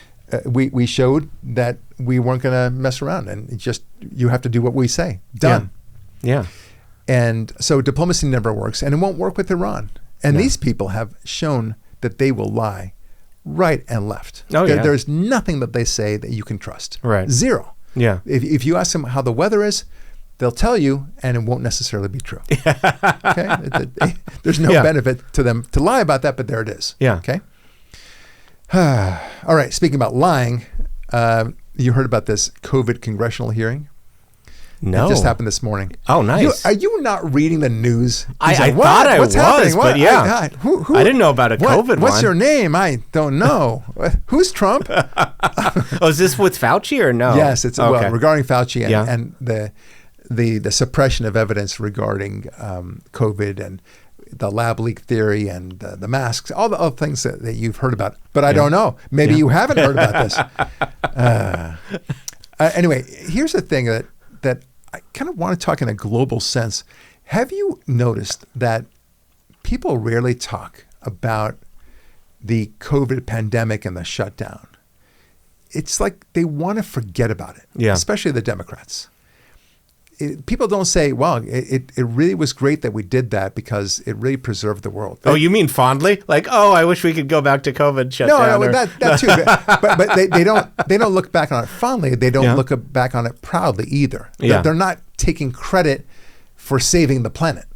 A: We showed that we weren't going to mess around, and you have to do what we say. Done.
B: Yeah.
A: And so diplomacy never works, and it won't work with Iran. And these people have shown that they will lie right and left.
B: Oh, yeah.
A: There's nothing that they say that you can trust.
B: Right.
A: Zero.
B: Yeah.
A: If you ask them how the weather is, they'll tell you, and it won't necessarily be true. Okay? There's no benefit to them to lie about that, but there it is.
B: Yeah.
A: Okay? All right. Speaking about lying, you heard about this COVID congressional hearing?
B: No.
A: It just happened this morning.
B: Oh, nice.
A: Are you not reading the news?
B: I thought I was,
A: happening?
B: but yeah. I didn't know about a COVID one.
A: What's your name? I don't know. Who's Trump?
B: Is this with Fauci or no?
A: Yes, it's
B: okay.
A: regarding Fauci and the suppression of evidence regarding COVID and the lab leak theory and the masks, all the other things that you've heard about. But I don't know. Maybe you haven't heard about this. Anyway, here's the thing that I kind of want to talk in a global sense. Have you noticed that people rarely talk about the COVID pandemic and the shutdown? It's like they want to forget about it, especially the Democrats. People don't say, well, it really was great that we did that because it really preserved the world.
B: Oh, you mean fondly? Like, oh, I wish we could go back to COVID shutdown.
A: No, that too. but they don't look back on it fondly. They don't look back on it proudly either. They're not taking credit for saving the planet,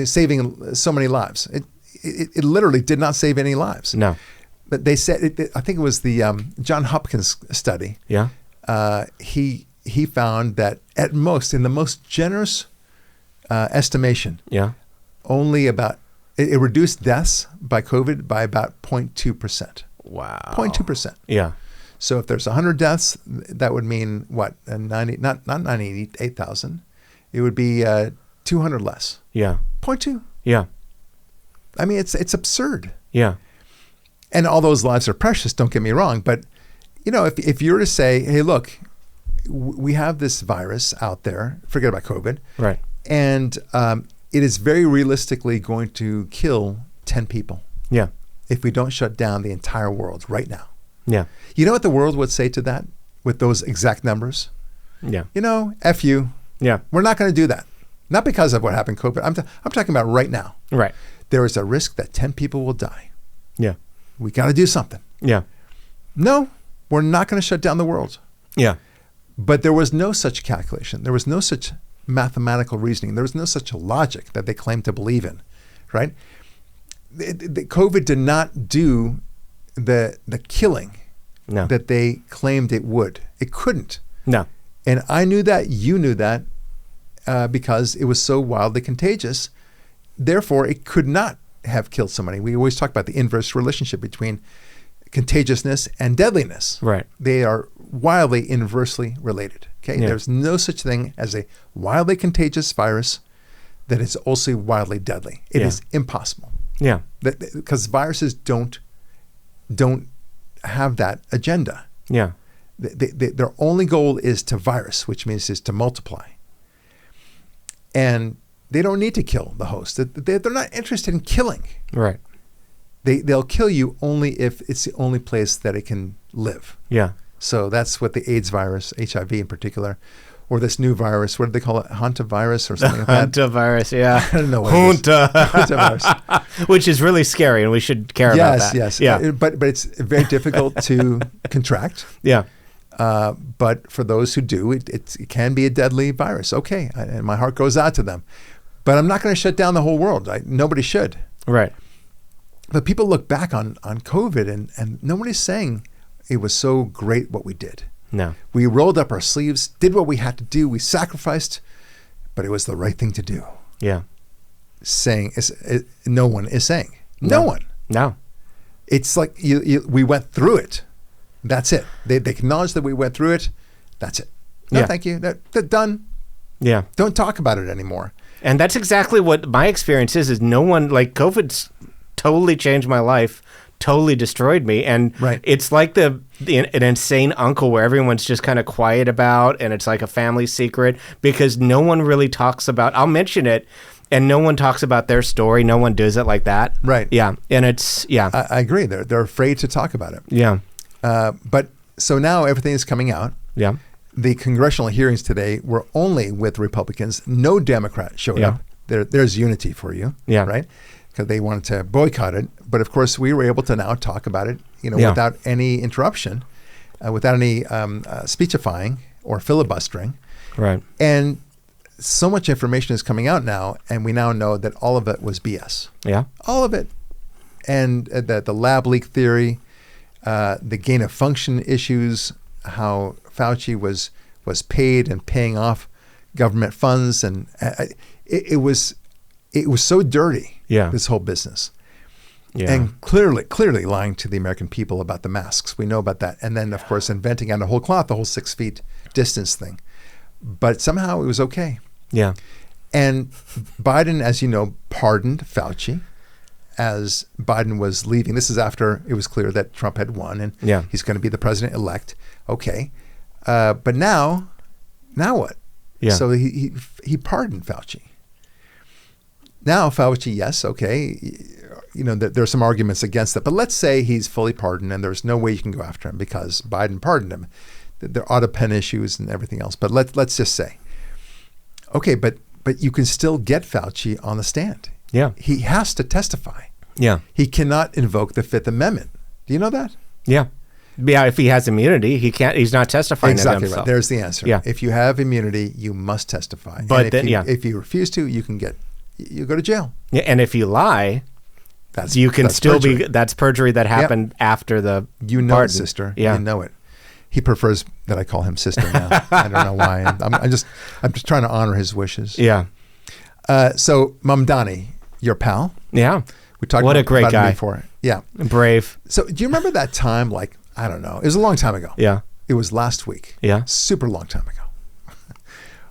A: saving so many lives. It literally did not save any lives.
B: No.
A: But they said, I think it was the John Hopkins study.
B: Yeah.
A: He found that at most, in the most generous estimation, only about it reduced deaths by COVID by about 0.2%.
B: Wow.
A: 0.2%.
B: Yeah.
A: So if there's 100 deaths, that would mean what? 90, not 98,000. It would be 200 less.
B: Yeah.
A: 0.2.
B: Yeah.
A: I mean, it's absurd.
B: Yeah.
A: And all those lives are precious. Don't get me wrong, but if you were to say, hey, look, we have this virus out there, forget about COVID.
B: Right.
A: And it is very realistically going to kill 10 people.
B: Yeah.
A: If we don't shut down the entire world right now.
B: Yeah.
A: You know what the world would say to that with those exact numbers?
B: Yeah.
A: F you.
B: Yeah.
A: We're not going to do that. Not because of what happened COVID. I'm talking about right now.
B: Right.
A: There is a risk that 10 people will die.
B: Yeah.
A: We got to do something.
B: Yeah.
A: No, we're not going to shut down the world.
B: Yeah.
A: But there was no such calculation. There was no such mathematical reasoning. There was no such logic that they claimed to believe in, right? The COVID did not do the killing that they claimed it would. It couldn't.
B: No.
A: And I knew that, you knew that, because it was so wildly contagious. Therefore, it could not have killed somebody. We always talk about the inverse relationship between contagiousness and deadliness.
B: Right.
A: They are wildly inversely related. Okay.
B: Yeah.
A: There's no such thing as a wildly contagious virus that is also wildly deadly. It is impossible.
B: Yeah.
A: Because viruses don't have that agenda.
B: Yeah.
A: Their only goal is to virus, which means is to multiply. And they don't need to kill the host. They're not interested in killing.
B: Right.
A: They'll kill you only if it's the only place that it can live.
B: Yeah.
A: So that's what the AIDS virus, HIV in particular, or this new virus, what do they call it? Hantavirus or something like that?
B: Hantavirus, yeah.
A: I don't know what it is.
B: Hantavirus. Which is really scary, and we should care about that.
A: Yes,
B: yeah.
A: But it's very difficult to contract.
B: Yeah.
A: But for those who do, it can be a deadly virus. Okay, and my heart goes out to them. But I'm not going to shut down the whole world. Nobody should.
B: Right.
A: But people look back on COVID, and nobody's saying it was so great what we did.
B: No.
A: We rolled up our sleeves, did what we had to do, we sacrificed, but it was the right thing to do.
B: Yeah.
A: No one is saying. No one.
B: No.
A: It's like we went through it. That's it. They acknowledge that we went through it. That's it. No, thank you. They're done.
B: Yeah.
A: Don't talk about it anymore. And
B: that's exactly what my experience is no one, like, COVID's totally changed my life, totally destroyed me. And it's like an insane uncle where everyone's just kind of quiet about, and it's like a family secret because no one really talks about, I'll mention it, and no one talks about their story. No one does it like that.
A: Right.
B: Yeah. And it's,
A: I agree. They're afraid to talk about it.
B: Yeah.
A: But so now everything is coming out.
B: Yeah.
A: The congressional hearings today were only with Republicans. No Democrat showed up. There's unity for you. Yeah. Right? Because they wanted to boycott it. But of course, we were able to now talk about it, without any interruption, without any speechifying or filibustering.
B: Right.
A: And so much information is coming out now, and we now know that all of it was BS.
B: Yeah.
A: All of it. And the lab leak theory, the gain of function issues, how Fauci was paid and paying off government funds, and it was so dirty.
B: Yeah.
A: This whole business.
B: Yeah.
A: And clearly lying to the American people about the masks. We know about that. And then, of course, inventing out of whole cloth the whole 6 feet distance thing. But somehow it was okay.
B: Yeah.
A: And Biden, as you know, pardoned Fauci as Biden was leaving. This is after it was clear that Trump had won and he's going to be the president-elect. Okay. But now what?
B: Yeah.
A: So he pardoned Fauci. Now Fauci, yes, okay, there's some arguments against that. But let's say he's fully pardoned and there's no way you can go after him because Biden pardoned him. There are pen issues and everything else. But let's just say, okay, but you can still get Fauci on the stand.
B: Yeah.
A: He has to testify.
B: Yeah.
A: He cannot invoke the Fifth Amendment. Do you know that?
B: Yeah. Yeah, if he has immunity, he's not testifying
A: exactly
B: himself.
A: Right. There's the answer.
B: Yeah.
A: If you have immunity, you must testify.
B: But
A: and if you refuse to, you go to jail.
B: Yeah, and if you lie, that's perjury that happened after the pardon.
A: It, sister. Yeah. You know it. He prefers that I call him sister now. I don't know why. I'm just trying to honor his wishes.
B: Yeah.
A: So Mamdani, your pal.
B: Yeah.
A: We talked
B: what
A: about,
B: a great guy.
A: Him before. Yeah.
B: Brave.
A: So do you remember that time, like, I don't know, it was a long time ago.
B: Yeah.
A: It was last week.
B: Yeah.
A: Super long time ago.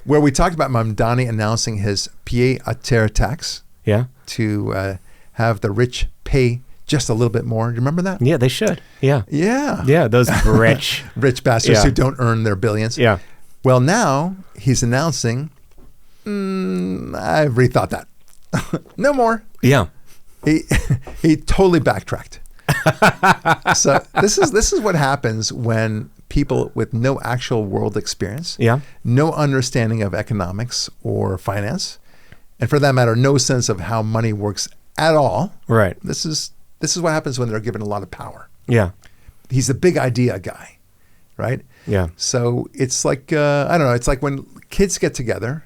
A: Where we talked about Mamdani announcing his pied-à-terre tax.
B: Yeah.
A: To have the rich pay just a little bit more. Do you remember that?
B: Yeah, they should. Yeah.
A: Yeah.
B: Yeah, those rich
A: bastards who don't earn their billions.
B: Yeah.
A: Well, now he's announcing, I've rethought that. No more.
B: Yeah.
A: He totally backtracked. So this is what happens when people with no actual world experience, no understanding of economics or finance, and for that matter, no sense of how money works at all.
B: Right.
A: This is what happens when they're given a lot of power.
B: Yeah.
A: He's the big idea guy, right?
B: Yeah.
A: So it's like I don't know. It's like when kids get together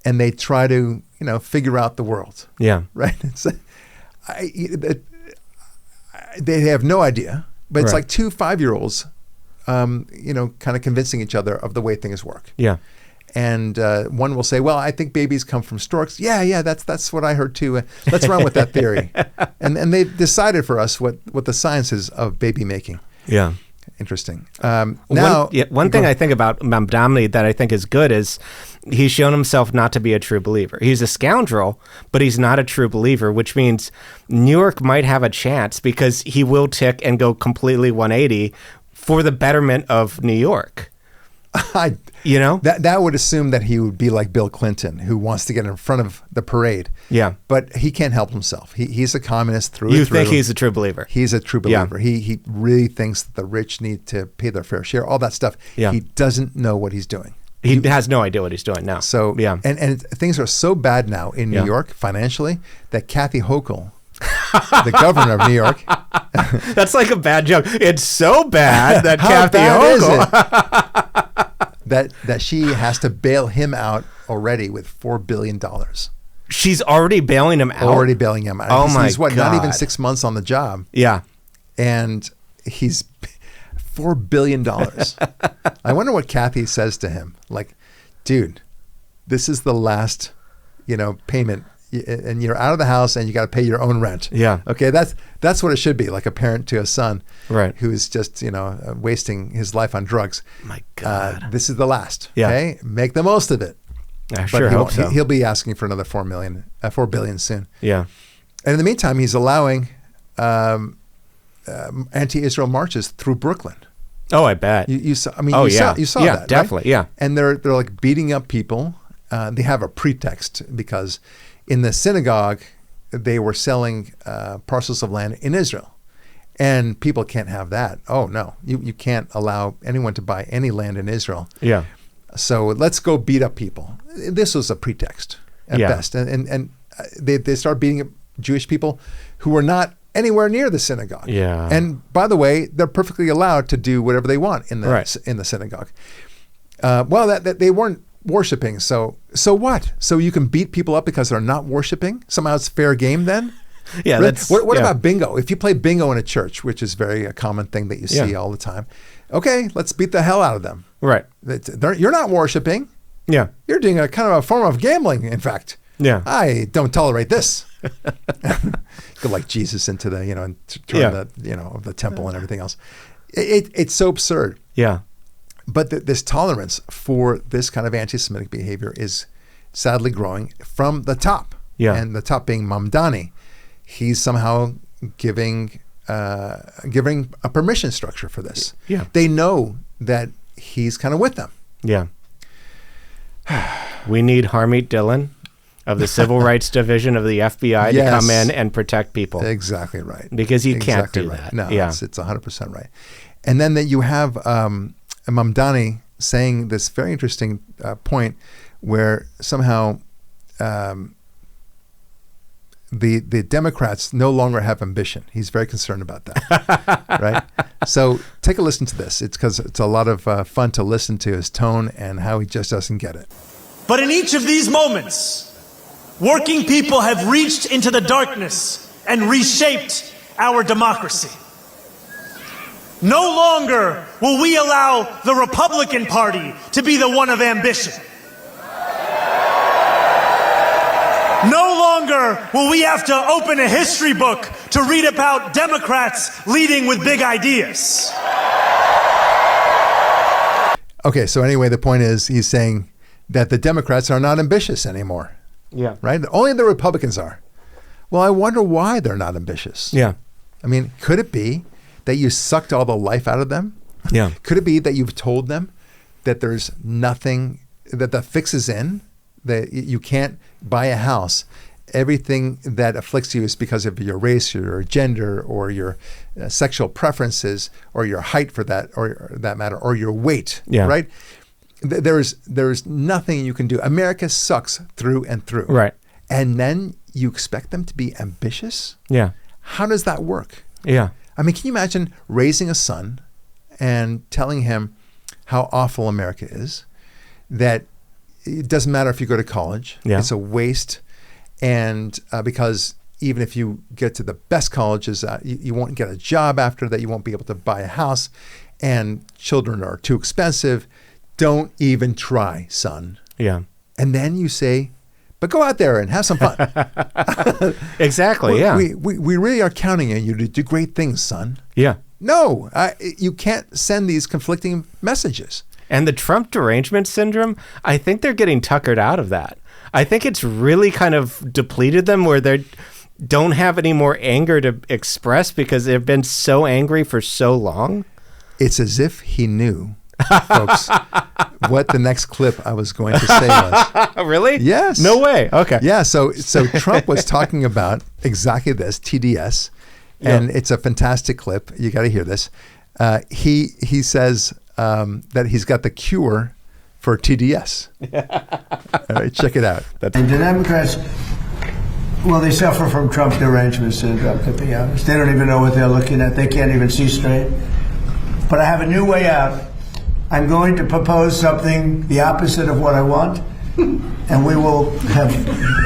A: and they try to, figure out the world.
B: Yeah.
A: Right. They have no idea, but it's
B: Right.
A: like 2 5-year-olds, kind of convincing each other of the way things work.
B: Yeah.
A: And one will say, "Well, I think babies come from storks." Yeah, that's what I heard too. Let's run with that theory. And they've decided for us what the science is of baby making.
B: Yeah.
A: Interesting.
B: One thing I think about Mamdani that I think is good is he's shown himself not to be a true believer. He's a scoundrel, but he's not a true believer, which means New York might have a chance because he will tick and go completely 180 for the betterment of New York.
A: That would assume that he would be like Bill Clinton, who wants to get in front of the parade.
B: Yeah.
A: But he can't help himself. He's a communist through
B: You
A: and through.
B: think he's a true believer?
A: He's a true believer.
B: Yeah.
A: He really thinks that the rich need to pay their fair share, all that stuff.
B: Yeah.
A: He doesn't know what he's doing.
B: He has no idea what he's doing now.
A: So,
B: yeah.
A: And things are so bad now in New
B: Yeah.
A: York financially that Kathy Hochul, the governor of New York.
B: That's like a bad joke. It's so bad that
A: How
B: Kathy
A: bad is
B: Hochul.
A: it that she has to bail him out already with $4 billion.
B: She's already bailing him out?
A: Already bailing him out.
B: Oh,
A: He's
B: my
A: not even
B: God.
A: 6 months on the job.
B: Yeah.
A: And he's $4 billion. I wonder what Kathy says to him. Like, dude, this is the last, payment, and you're out of the house and you got to pay your own rent.
B: Yeah.
A: Okay. That's what it should be, like a parent to a son,
B: Right.
A: who's just, wasting his life on drugs.
B: My God.
A: This is the last.
B: Yeah.
A: Okay. Make the most of it.
B: I
A: But
B: sure hope so.
A: he'll be asking for another $4 billion soon.
B: Yeah.
A: And in the meantime, he's allowing anti-Israel marches through Brooklyn.
B: Oh, I bet.
A: You saw. I mean,
B: Oh,
A: you
B: yeah.
A: saw
B: Yeah,
A: that,
B: definitely,
A: right?
B: yeah.
A: And they're like beating up people. They have a pretext because in the synagogue they were selling parcels of land in Israel, and people can't have that. Oh no, you can't allow anyone to buy any land in Israel.
B: Yeah.
A: So let's go beat up people. This was a pretext at
B: Yeah.
A: best, and they start beating up Jewish people who were not anywhere near the synagogue.
B: Yeah.
A: And by the way, they're perfectly allowed to do whatever they want in the
B: Right.
A: in the synagogue. That they weren't worshiping. So what? So you can beat people up because they're not worshiping? Somehow it's fair game then?
B: Yeah.
A: Really?
B: That's
A: What
B: yeah.
A: about bingo? If you play bingo in a church, which is a common thing that you see
B: Yeah.
A: all the time, okay, let's beat the hell out of them.
B: Right.
A: You're not worshiping.
B: Yeah.
A: You're doing a kind of a form of gambling, in fact.
B: Yeah.
A: I don't tolerate this. Go like Jesus into the, and turn
B: Yeah.
A: the, of the temple and everything else. It's so absurd.
B: Yeah.
A: But this tolerance for this kind of anti-Semitic behavior is sadly growing from the top.
B: Yeah.
A: And the top being Mamdani. He's somehow giving a permission structure for this.
B: Yeah.
A: They know that he's kind of with them.
B: Yeah. We need Harmeet Dillon of the Civil Rights Division of the FBI to
A: Yes.
B: come in and protect people.
A: Exactly right.
B: Because you can't
A: Exactly
B: do
A: right.
B: that.
A: No,
B: Yeah.
A: it's 100% right. And then that you have Mamdani saying this very interesting point where somehow the Democrats no longer have ambition. He's very concerned about that, right? So take a listen to this. It's because it's a lot of fun to listen to his tone and how he just doesn't get it.
E: But in each of these moments, working people have reached into the darkness and reshaped our democracy. No longer will we allow the Republican Party to be the one of ambition. No longer will we have to open a history book to read about Democrats leading with big ideas.
A: Okay, so anyway, the point is he's saying that the Democrats are not ambitious anymore,
B: Yeah.
A: right? Only the Republicans are. Well, I wonder why they're not ambitious.
B: Yeah.
A: I mean, could it be that you sucked all the life out of them?
B: Yeah.
A: Could it be that you've told them that there's nothing, that the fix is in, that you can't buy a house? Everything that afflicts you is because of your race, or your gender, or your sexual preferences, or your height for that, or that matter, or your weight,
B: Yeah.
A: right? There's nothing you can do. America sucks through and through.
B: Right.
A: And then you expect them to be ambitious?
B: Yeah.
A: How does that work?
B: Yeah.
A: I mean, can you imagine raising a son and telling him how awful America is, that it doesn't matter if you go to college.
B: Yeah.
A: It's a waste. And because even if you get to the best colleges, you won't get a job after that. You won't be able to buy a house. And children are too expensive. Don't even try, son.
B: Yeah.
A: And then you say, but go out there and have some fun.
B: Exactly, yeah.
A: We really are counting on you to do great things, son.
B: Yeah.
A: No, you can't send these conflicting messages.
B: And the Trump derangement syndrome, I think they're getting tuckered out of that. I think it's really kind of depleted them where they don't have any more anger to express because they've been so angry for so long.
A: It's as if he knew, folks, what the next clip I was going to say was.
B: Really?
A: Yes.
B: No way. Okay.
A: Yeah. So Trump was talking about exactly this, TDS, and it's a fantastic clip. You got to hear this. He says that he's got the cure for TDS. All right, check it out.
F: And the Democrats, well, they suffer from Trump derangement syndrome, to be honest. They don't even know what they're looking at. They can't even see straight. But I have a new way out. I'm going to propose something the opposite of what I want, and we will have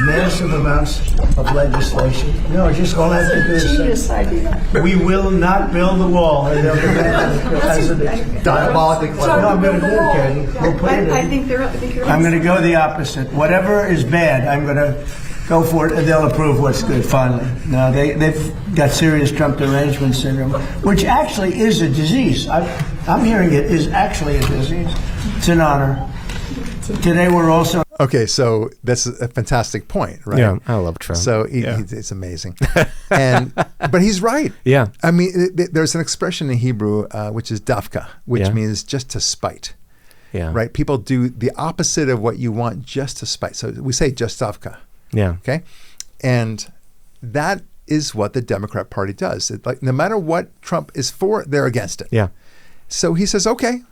F: massive amounts of legislation. No, just all I have to do is
G: Genius idea.
F: we will not build the wall, and they'll be back to the president.
A: Diabolically
F: No, I'm going to do it, Katie. We'll put it in.
G: I think you're
F: I'm going to go the opposite. Whatever is bad, I'm going to go for it, and they'll approve what's good, finally. No, they've got serious Trump derangement syndrome, which actually is a disease. I'm hearing it is actually a disease. It's an honor. Today we're also...
A: Okay, so that's a fantastic point, right?
B: Yeah, I love Trump.
A: So it's amazing. But he's right.
B: Yeah.
A: I mean, there's an expression in Hebrew, which is dafka, which means just to spite.
B: Yeah.
A: Right? People do the opposite of what you want just to spite. So we say just dafka.
B: Yeah.
A: Okay. And that is what the Democrat Party does. Like no matter what Trump is for, they're against it.
B: Yeah.
A: So he says, okay,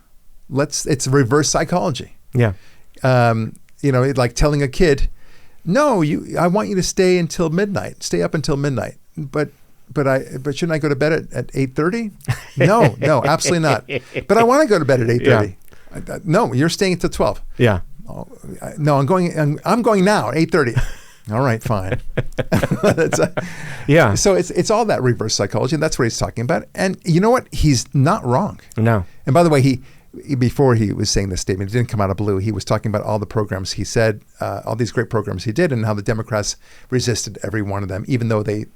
A: it's reverse psychology.
B: Yeah.
A: Like telling a kid, no, I want you to stay until midnight. Stay up until midnight. But shouldn't I go to bed at 8:30? No, absolutely not. But I want to go to bed at 8:30. Yeah. No, you're staying until 12.
B: Yeah.
A: Oh, no, I'm going now at 8:30. All right, fine.
B: Yeah.
A: So it's all that reverse psychology, and that's what he's talking about. And you know what? He's not wrong.
B: No.
A: And by the way, before he was saying this statement, it didn't come out of blue. He was talking about all the programs he said, all these great programs he did, and how the Democrats resisted every one of them, even though they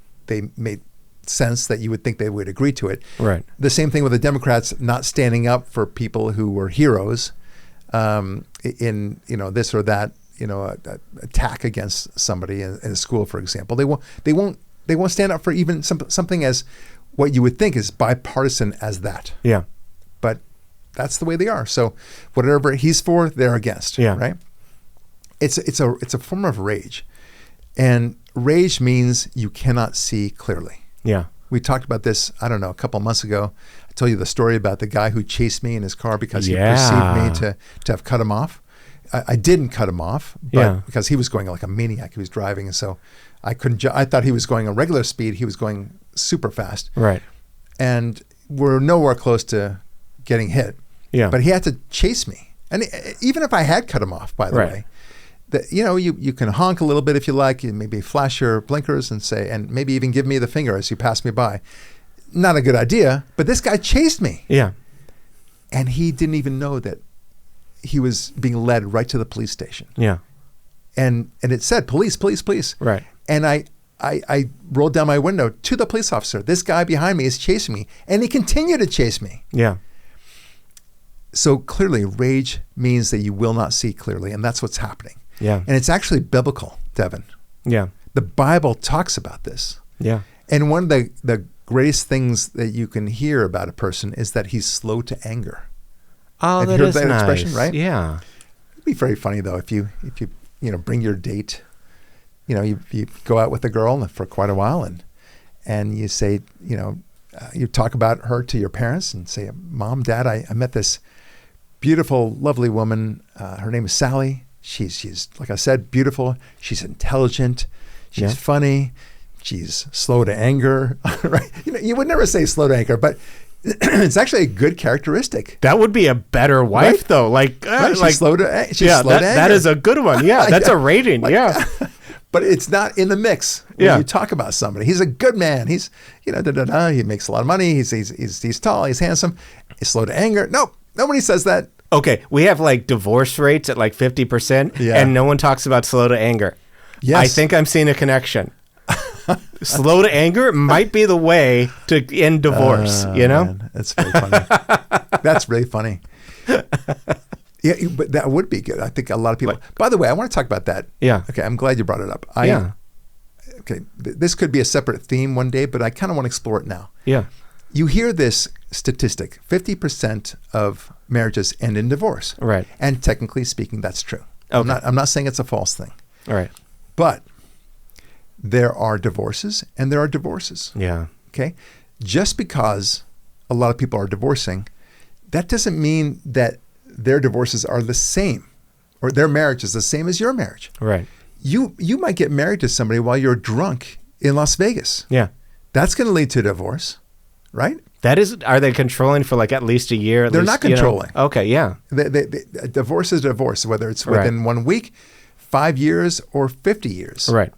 A: made sense that you would think they would agree to it.
B: Right.
A: The same thing with the Democrats not standing up for people who were heroes in this or that attack against somebody in a school, for example. They won't stand up for even something as what you would think is bipartisan as that.
B: Yeah.
A: But that's the way they are. So whatever he's for, they're against.
B: Yeah.
A: Right. It's a form of rage, and rage means you cannot see clearly.
B: Yeah.
A: We talked about this, I don't know, a couple of months ago. I told you the story about the guy who chased me in his car because he perceived me to have cut him off. I didn't cut him off, but because he was going like a maniac. He was driving, and so I couldn't. I thought he was going a regular speed. He was going super fast. Right. And we're nowhere close to getting hit. Yeah. But he had to chase me, and even if I had cut him off, by the way, you can honk a little bit if you like. You maybe flash your blinkers and say, and maybe even give me the finger as you pass me by. Not a good idea. But this guy chased me. Yeah. And he didn't even know that he was being led right to the police station. Yeah. And it said, police, police, police. Right. And I rolled down my window to the police officer. This guy behind me is chasing me. And he continued to chase me. Yeah. So clearly, rage means that you will not see clearly. And that's what's happening. Yeah. And it's actually biblical, Devin. Yeah. The Bible talks about this. Yeah. And one of the greatest things that you can hear about a person is that he's slow to anger. Oh, that is nice. Expression, right? Yeah. It'd be very funny though if you bring your date, you go out with a girl for quite a while and you say, you talk about her to your parents and say, Mom, Dad, I met this beautiful, lovely woman. Her name is Sally. She's like I said, beautiful. She's intelligent. She's funny. She's slow to anger. Right? You would never say slow to anger, but It's actually a good characteristic.
B: That would be a better wife,
A: Right?
B: though. Like,
A: She's slow to she's slow to
B: that
A: anger.
B: is a good one. Yeah, that's a rating. Yeah.
A: But it's not in the mix when you talk about somebody. He's a good man. He's, he makes a lot of money. He's tall. He's handsome. He's slow to anger. Nope. Nobody says that.
B: Okay, we have like divorce rates at like 50%,
A: Yeah.
B: and no one talks about slow to anger.
A: Yes.
B: I think I'm seeing a connection. Slow to anger might be the way to end divorce,
A: Man, that's very funny. That's really funny. Yeah, but that would be good. I think a lot of people. By the way, I want to talk about that.
B: Yeah.
A: Okay, I'm glad you brought it up. Okay, this could be a separate theme one day, but I kind of want to explore it now.
B: Yeah.
A: You hear this statistic: 50% of marriages end in divorce.
B: Right.
A: And technically speaking, that's true.
B: Okay.
A: I'm not saying it's a false thing.
B: All right.
A: But there are divorces and there are divorces.
B: Yeah.
A: Okay? Just because a lot of people are divorcing, that doesn't mean that their divorces are the same or their marriage is the same as your marriage.
B: Right.
A: You might get married to somebody while you're drunk in Las Vegas.
B: Yeah.
A: That's going to lead to divorce, right?
B: Are they controlling for like at least a year?
A: They're not controlling.
B: Okay, yeah.
A: Divorce is divorce, whether it's within 1 week, 5 years, or 50 years.
B: Right.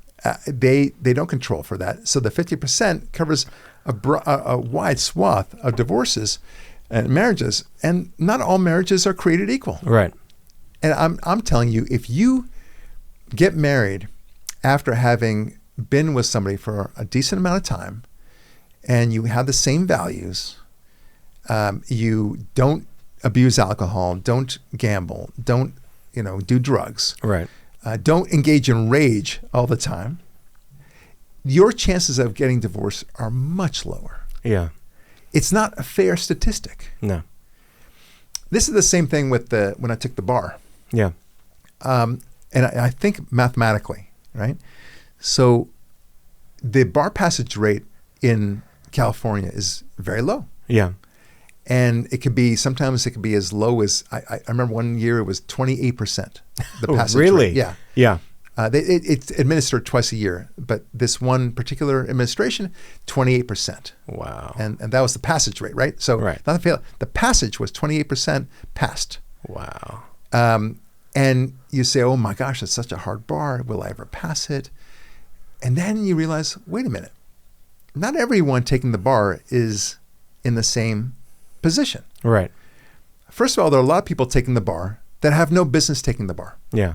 A: They don't control for that. So the 50% covers a wide swath of divorces and marriages, and not all marriages are created equal.
B: Right.
A: And I'm telling you, if you get married after having been with somebody for a decent amount of time, and you have the same values, you don't abuse alcohol, don't gamble, don't do drugs,
B: Right.
A: Don't engage in rage all the time, your chances of getting divorced are much lower.
B: Yeah.
A: It's not a fair statistic.
B: No.
A: This is the same thing with when I took the bar.
B: Yeah.
A: And I think mathematically, right? So the bar passage rate in California is very low.
B: Yeah.
A: And sometimes it could be as low as, I remember one year it was 28%. The passage
B: really?
A: rate. Yeah.
B: Yeah.
A: It's administered twice a year, but this one particular administration, 28%.
B: Wow.
A: And that was the passage rate, right? So
B: Right.
A: not the fail. The passage was 28% passed.
B: Wow.
A: And you say, oh my gosh, it's such a hard bar. Will I ever pass it? And then you realize, wait a minute. Not everyone taking the bar is in the same position.
B: Right.
A: First of all, there are a lot of people taking the bar that have no business taking the bar.
B: Yeah.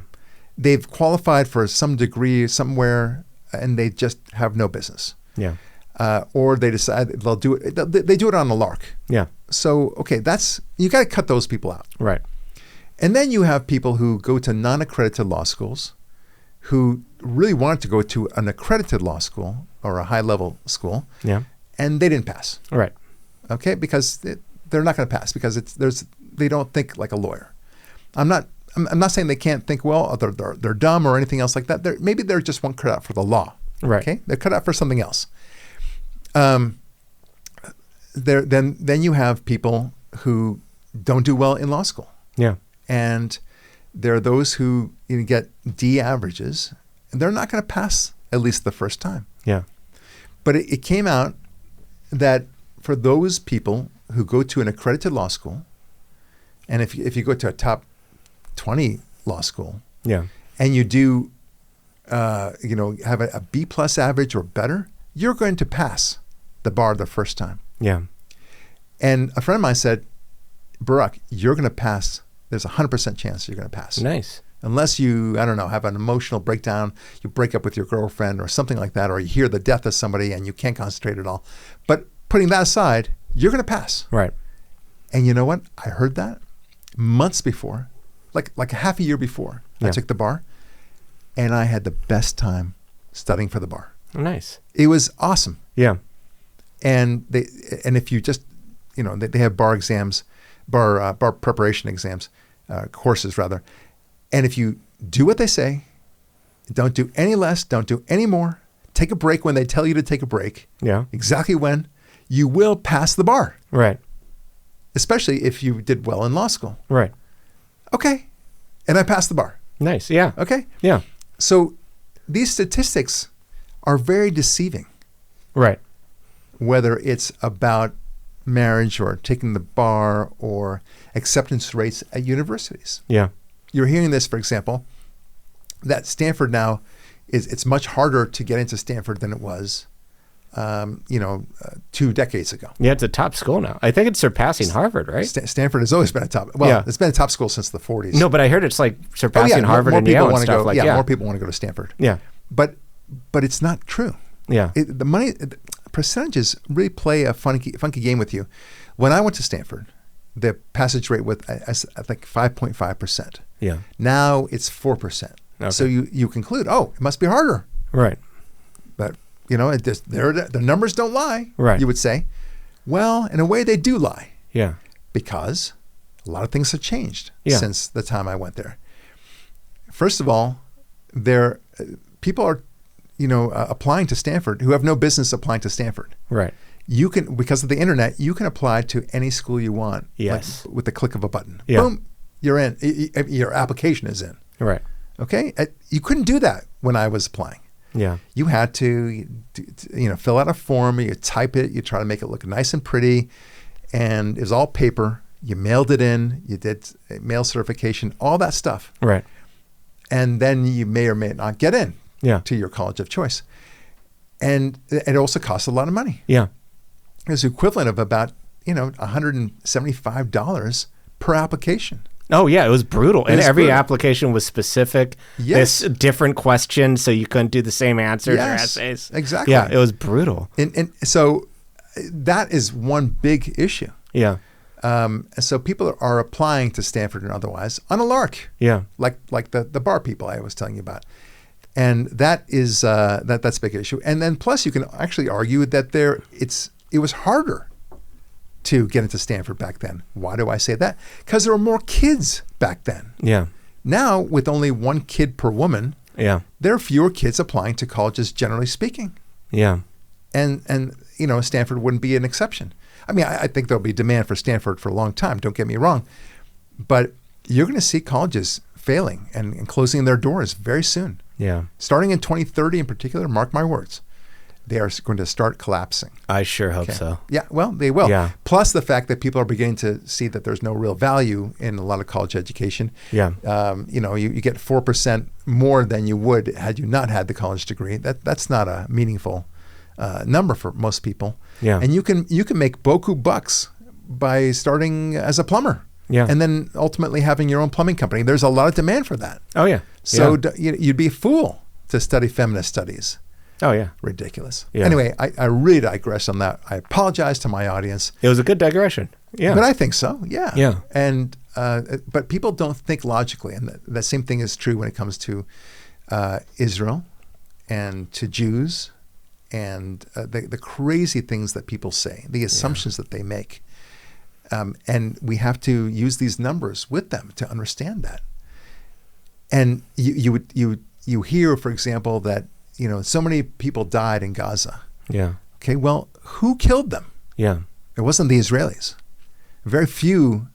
A: They've qualified for some degree somewhere and they just have no business.
B: Yeah.
A: Or they decide they'll do it. They do it on the lark.
B: Yeah.
A: So, okay, you got to cut those people out.
B: Right.
A: And then you have people who go to non-accredited law schools who really wanted to go to an accredited law school or a high-level school.
B: Yeah.
A: And they didn't pass.
B: Right.
A: Okay, because they're not going to pass because they don't think like a lawyer. I'm not saying they can't think well, or they're dumb or anything else like that. Maybe they're just one cut out for the law.
B: Right.
A: Okay, they're cut out for something else. Then you have people who don't do well in law school,
B: Yeah.
A: and there are those who get D averages, and they're not going to pass at least the first time.
B: Yeah.
A: But it came out that for those people who go to an accredited law school, and if you go to a top 20 law school,
B: Yeah.
A: and you do, have a B+ average or better, you're going to pass the bar the first time.
B: Yeah.
A: And a friend of mine said, Barak, you're going to pass. There's a 100% chance you're going to pass.
B: Nice.
A: Unless you, I don't know, have an emotional breakdown, you break up with your girlfriend or something like that, or you hear the death of somebody and you can't concentrate at all. But putting that aside, you're going to pass.
B: Right.
A: And you know what? I heard that months before, like a half a year before I took the bar, and I had the best time studying for the bar.
B: Nice.
A: It was awesome.
B: Yeah.
A: And if you just, they have bar exams, bar preparation exams, courses rather. And if you do what they say, don't do any less, don't do any more, take a break when they tell you to take a break.
B: Yeah.
A: Exactly when, you will pass the bar.
B: Right.
A: Especially if you did well in law school.
B: Right.
A: Okay. And I passed the bar.
B: Nice. Yeah.
A: Okay.
B: Yeah.
A: So these statistics are very deceiving.
B: Right.
A: Whether it's about marriage or taking the bar or acceptance rates at universities.
B: Yeah.
A: You're hearing this, for example, that Stanford now it's much harder to get into Stanford than it was, 2 decades ago.
B: Yeah, it's a top school now. I think it's surpassing Harvard, right?
A: Stanford has always been a top. Well, it's been a top school since the 40s.
B: No, but I heard it's like surpassing Harvard and Yale and stuff like that.
A: Yeah, more people want to go to Stanford.
B: Yeah.
A: But it's not true.
B: Yeah.
A: The percentages really play a funky game with you. When I went to Stanford, the passage rate was, I think, 5.5%.
B: Yeah.
A: Now it's 4%.
B: Okay.
A: So you conclude, it must be harder.
B: Right.
A: But, the numbers don't lie,
B: right.
A: You would say. Well, in a way, they do lie.
B: Yeah.
A: Because a lot of things have changed
B: since
A: the time I went there. First of all, people are, applying to Stanford who have no business applying to Stanford.
B: Right.
A: You can, because of the internet, you can apply to any school you want.
B: Yes.
A: With the click of a button.
B: Yeah.
A: Boom, you're in. Your application is in.
B: Right.
A: Okay. You couldn't do that when I was applying.
B: Yeah.
A: You had to, fill out a form. You type it. You try to make it look nice and pretty, and it was all paper. You mailed it in. You did mail certification. All that stuff.
B: Right.
A: And then you may or may not get in.
B: Yeah.
A: To your college of choice, and it also costs a lot of money.
B: Yeah.
A: It's the equivalent of about $175 per application.
B: Oh yeah, it was brutal, and every application was specific.
A: Yes,
B: this different questions, so you couldn't do the same answers or essays.
A: Exactly.
B: Yeah, it was brutal.
A: And so that is one big issue.
B: Yeah.
A: And so people are applying to Stanford and otherwise on a lark.
B: Yeah.
A: Like the bar people I was telling you about. And that is that's a big issue. And then plus you can actually argue that it was harder to get into Stanford back then. Why do I say that? Because there were more kids back then.
B: Yeah.
A: Now with only one kid per woman, there are fewer kids applying to colleges generally speaking.
B: Yeah.
A: And Stanford wouldn't be an exception. I mean, I think there'll be demand for Stanford for a long time, don't get me wrong. But you're going to see colleges failing and closing their doors very soon.
B: Yeah.
A: Starting in 2030 in particular, mark my words, they are going to start collapsing.
B: I sure hope so.
A: Yeah, well, they will.
B: Yeah.
A: Plus the fact that people are beginning to see that there's no real value in a lot of college education.
B: Yeah.
A: You get 4% more than you would had you not had the college degree. That's not a meaningful number for most people.
B: Yeah.
A: And you can make boku bucks by starting as a plumber.
B: Yeah.
A: And then ultimately having your own plumbing company. There's a lot of demand for that.
B: Oh yeah.
A: So you'd be a fool to study feminist studies.
B: Oh yeah.
A: Ridiculous.
B: Yeah.
A: Anyway, I really digress on that. I apologize to my audience.
B: It was a good digression. Yeah.
A: But I think so. Yeah.
B: Yeah.
A: And but people don't think logically, and that same thing is true when it comes to Israel and to Jews and the crazy things that people say, the assumptions that they make. And we have to use these numbers with them to understand that. And you hear, for example, that so many people died in Gaza.
B: Yeah.
A: Okay. Well, who killed them?
B: Yeah.
A: It wasn't the Israelis. Very few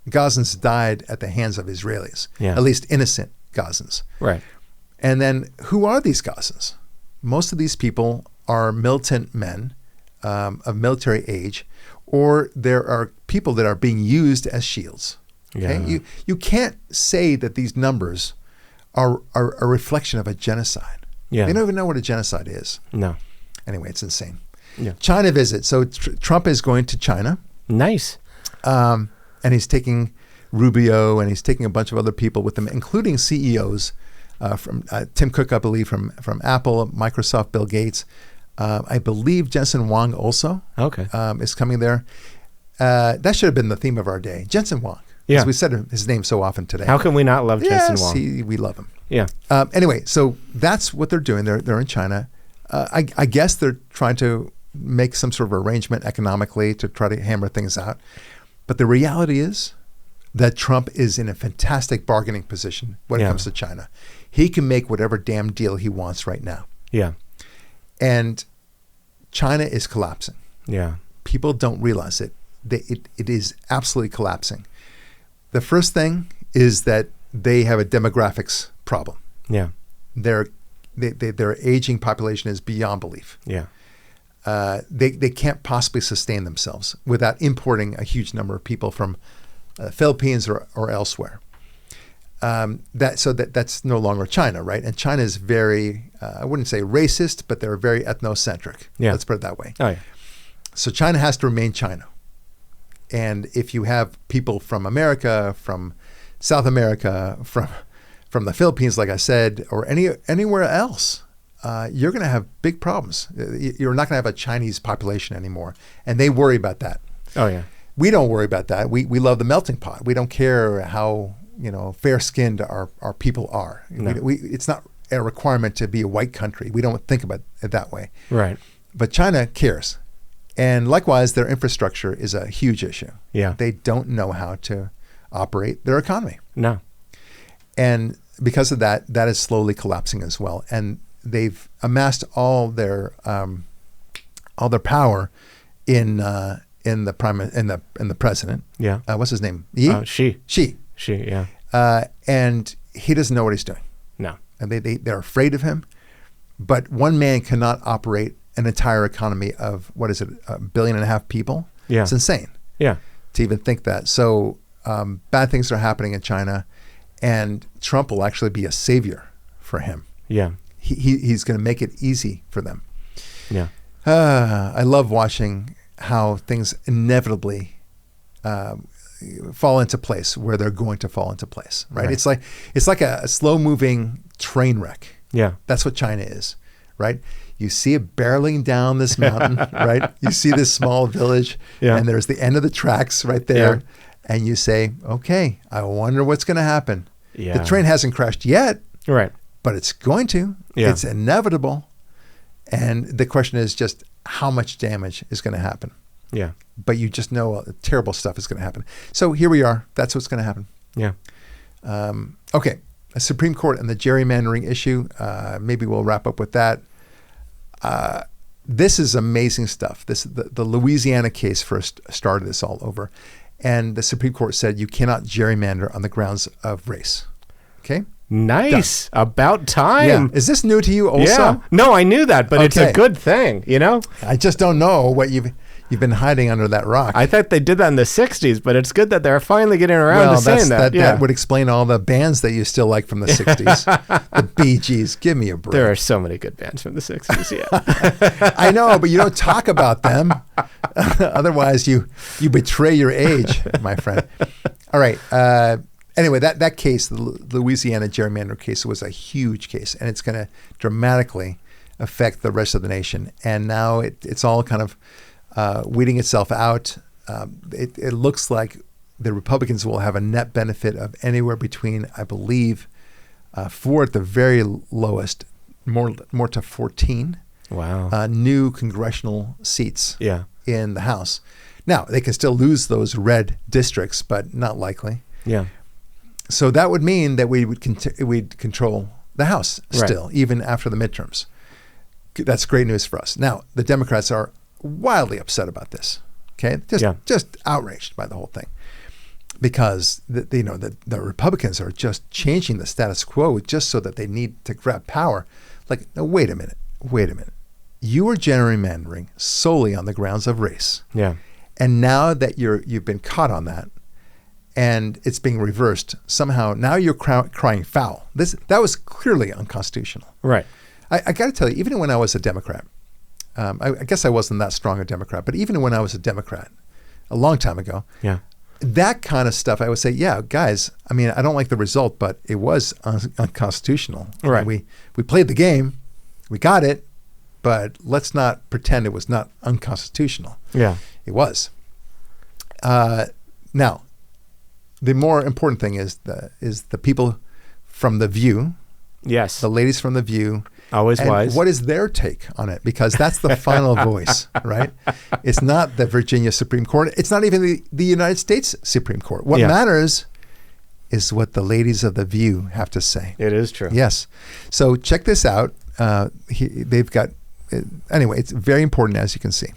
A: Gazans died at the hands of Israelis.
B: Yeah.
A: At least innocent Gazans.
B: Right.
A: And then who are these Gazans? Most of these people are militant men of military age, or there are people that are being used as shields. Okay?
B: Yeah.
A: You can't say that these numbers are a reflection of a genocide.
B: Yeah.
A: They don't even know what a genocide is.
B: No.
A: Anyway, it's insane.
B: Yeah.
A: China visit. So Trump is going to China.
B: Nice.
A: And he's taking Rubio and he's taking a bunch of other people with him, including CEOs from Tim Cook, I believe, from Apple, Microsoft, Bill Gates. I believe Jensen Huang also is coming there. That should have been the theme of our day. Jensen Huang.
B: Yeah.
A: We said his name so often today.
B: How can we not love Jensen Huang?
A: We love him.
B: Yeah.
A: Anyway, so that's what they're doing. They're in China. I guess they're trying to make some sort of arrangement economically to try to hammer things out. But the reality is that Trump is in a fantastic bargaining position when it comes to China. He can make whatever damn deal he wants right now.
B: Yeah.
A: And China is collapsing.
B: Yeah.
A: People don't realize it. It is absolutely collapsing. The first thing is that they have a demographics problem.
B: Yeah.
A: Their aging population is beyond belief.
B: Yeah.
A: they can't possibly sustain themselves without importing a huge number of people from the Philippines or elsewhere. That's no longer China, right? And China is very, I wouldn't say racist, but they're very ethnocentric.
B: Yeah.
A: Let's put it that way.
B: Oh, yeah.
A: So China has to remain China. And if you have people from America, from South America, from the Philippines, like I said, or anywhere else, you're going to have big problems. You're not going to have a Chinese population anymore. And they worry about that.
B: Oh, yeah.
A: We don't worry about that. We love the melting pot. We don't care how fair-skinned our people are.
B: No.
A: It's not a requirement to be a white country. We don't think about it that way.
B: Right.
A: But China cares. And likewise, their infrastructure is a huge issue.
B: Yeah.
A: They don't know how to operate their economy.
B: No.
A: And because of that, that is slowly collapsing as well. And they've amassed all their power in the president.
B: Yeah.
A: What's his name?
B: She.
A: She.
B: Yeah.
A: And he doesn't know what he's doing.
B: No.
A: And they're afraid of him. But one man cannot operate an entire economy of, what is it, 1.5 billion people?
B: Yeah.
A: It's insane.
B: Yeah.
A: To even think that. So bad things are happening in China, and Trump will actually be a savior for him.
B: Yeah.
A: He's going to make it easy for them.
B: Yeah.
A: I love watching how things inevitably fall into place where they're going to fall into place, right? It's like a slow-moving train wreck.
B: Yeah.
A: That's what China is, right? You see it barreling down this mountain, right? You see this small village, and there's the end of the tracks right there, and you say, okay, I wonder what's going to happen.
B: Yeah.
A: The train hasn't crashed yet,
B: Right.
A: but it's going to.
B: Yeah.
A: It's inevitable. And the question is just how much damage is going to happen.
B: Yeah.
A: But you just know terrible stuff is going to happen. So here we are. That's what's going to happen.
B: Yeah.
A: Okay. A Supreme Court and the gerrymandering issue. Maybe we'll wrap up with that. This is amazing stuff. The Louisiana case first started this all over. And the Supreme Court said you cannot gerrymander on the grounds of race. Okay?
B: Nice. Done. About time.
A: Yeah. Is this new to you also?
B: Yeah. No, I knew that, but it's a good thing,
A: I just don't know what you've been hiding under that rock.
B: I thought they did that in the 60s, but it's good that they're finally getting around to saying that.
A: That would explain all the bands that you still like from the 60s. The Bee Gees. Give me a break.
B: There are so many good bands from the 60s, yeah.
A: I know, but you don't talk about them. Otherwise, you betray your age, my friend. All right. Anyway, that case, the Louisiana gerrymander case, was a huge case, and it's going to dramatically affect the rest of the nation. And now it's all kind of weeding itself out. It looks like the Republicans will have a net benefit of anywhere between, I believe, 4 at the very lowest, more to 14.
B: Wow.
A: New congressional seats in the House. Now, they can still lose those red districts, but not likely.
B: Yeah.
A: So that would mean that we'd control the House still,
B: right,
A: even after the midterms. That's great news for us. Now, the Democrats are wildly upset about this. Okay, just outraged by the whole thing, because the Republicans are just changing the status quo just so that they need to grab power. Like, no, wait a minute. You are gerrymandering solely on the grounds of race.
B: Yeah.
A: And now that you've been caught on that, and it's being reversed somehow, now you're crying foul. That was clearly unconstitutional.
B: Right.
A: I got to tell you, even when I was a Democrat, I guess I wasn't that strong a Democrat, but even when I was a Democrat a long time ago, that kind of stuff, I would say, yeah, guys, I mean, I don't like the result, but it was unconstitutional.
B: Right.
A: We played the game, we got it, but let's not pretend it was not unconstitutional.
B: Yeah.
A: It was. Now, the more important thing is the people from The View.
B: Yes.
A: The ladies from The View.
B: Always
A: and
B: wise.
A: What is their take on it? Because that's the final voice, right? It's not the Virginia Supreme Court. It's not even the United States Supreme Court. What matters is what the ladies of The View have to say.
B: It is true.
A: Yes. So check this out. They've got, anyway, it's very important, as you can see.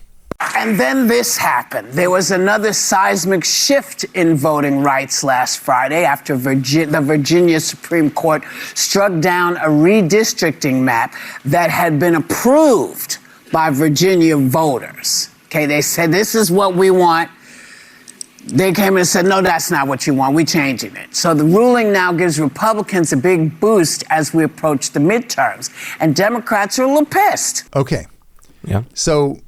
G: And then this happened. There was another seismic shift in voting rights last Friday after the Virginia Supreme Court struck down a redistricting map that had been approved by Virginia voters. Okay, they said, this is what we want. They came in and said, no, that's not what you want. We're changing it. So the ruling now gives Republicans a big boost as we approach the midterms. And Democrats are a little pissed.
A: Okay.
B: Yeah.
A: So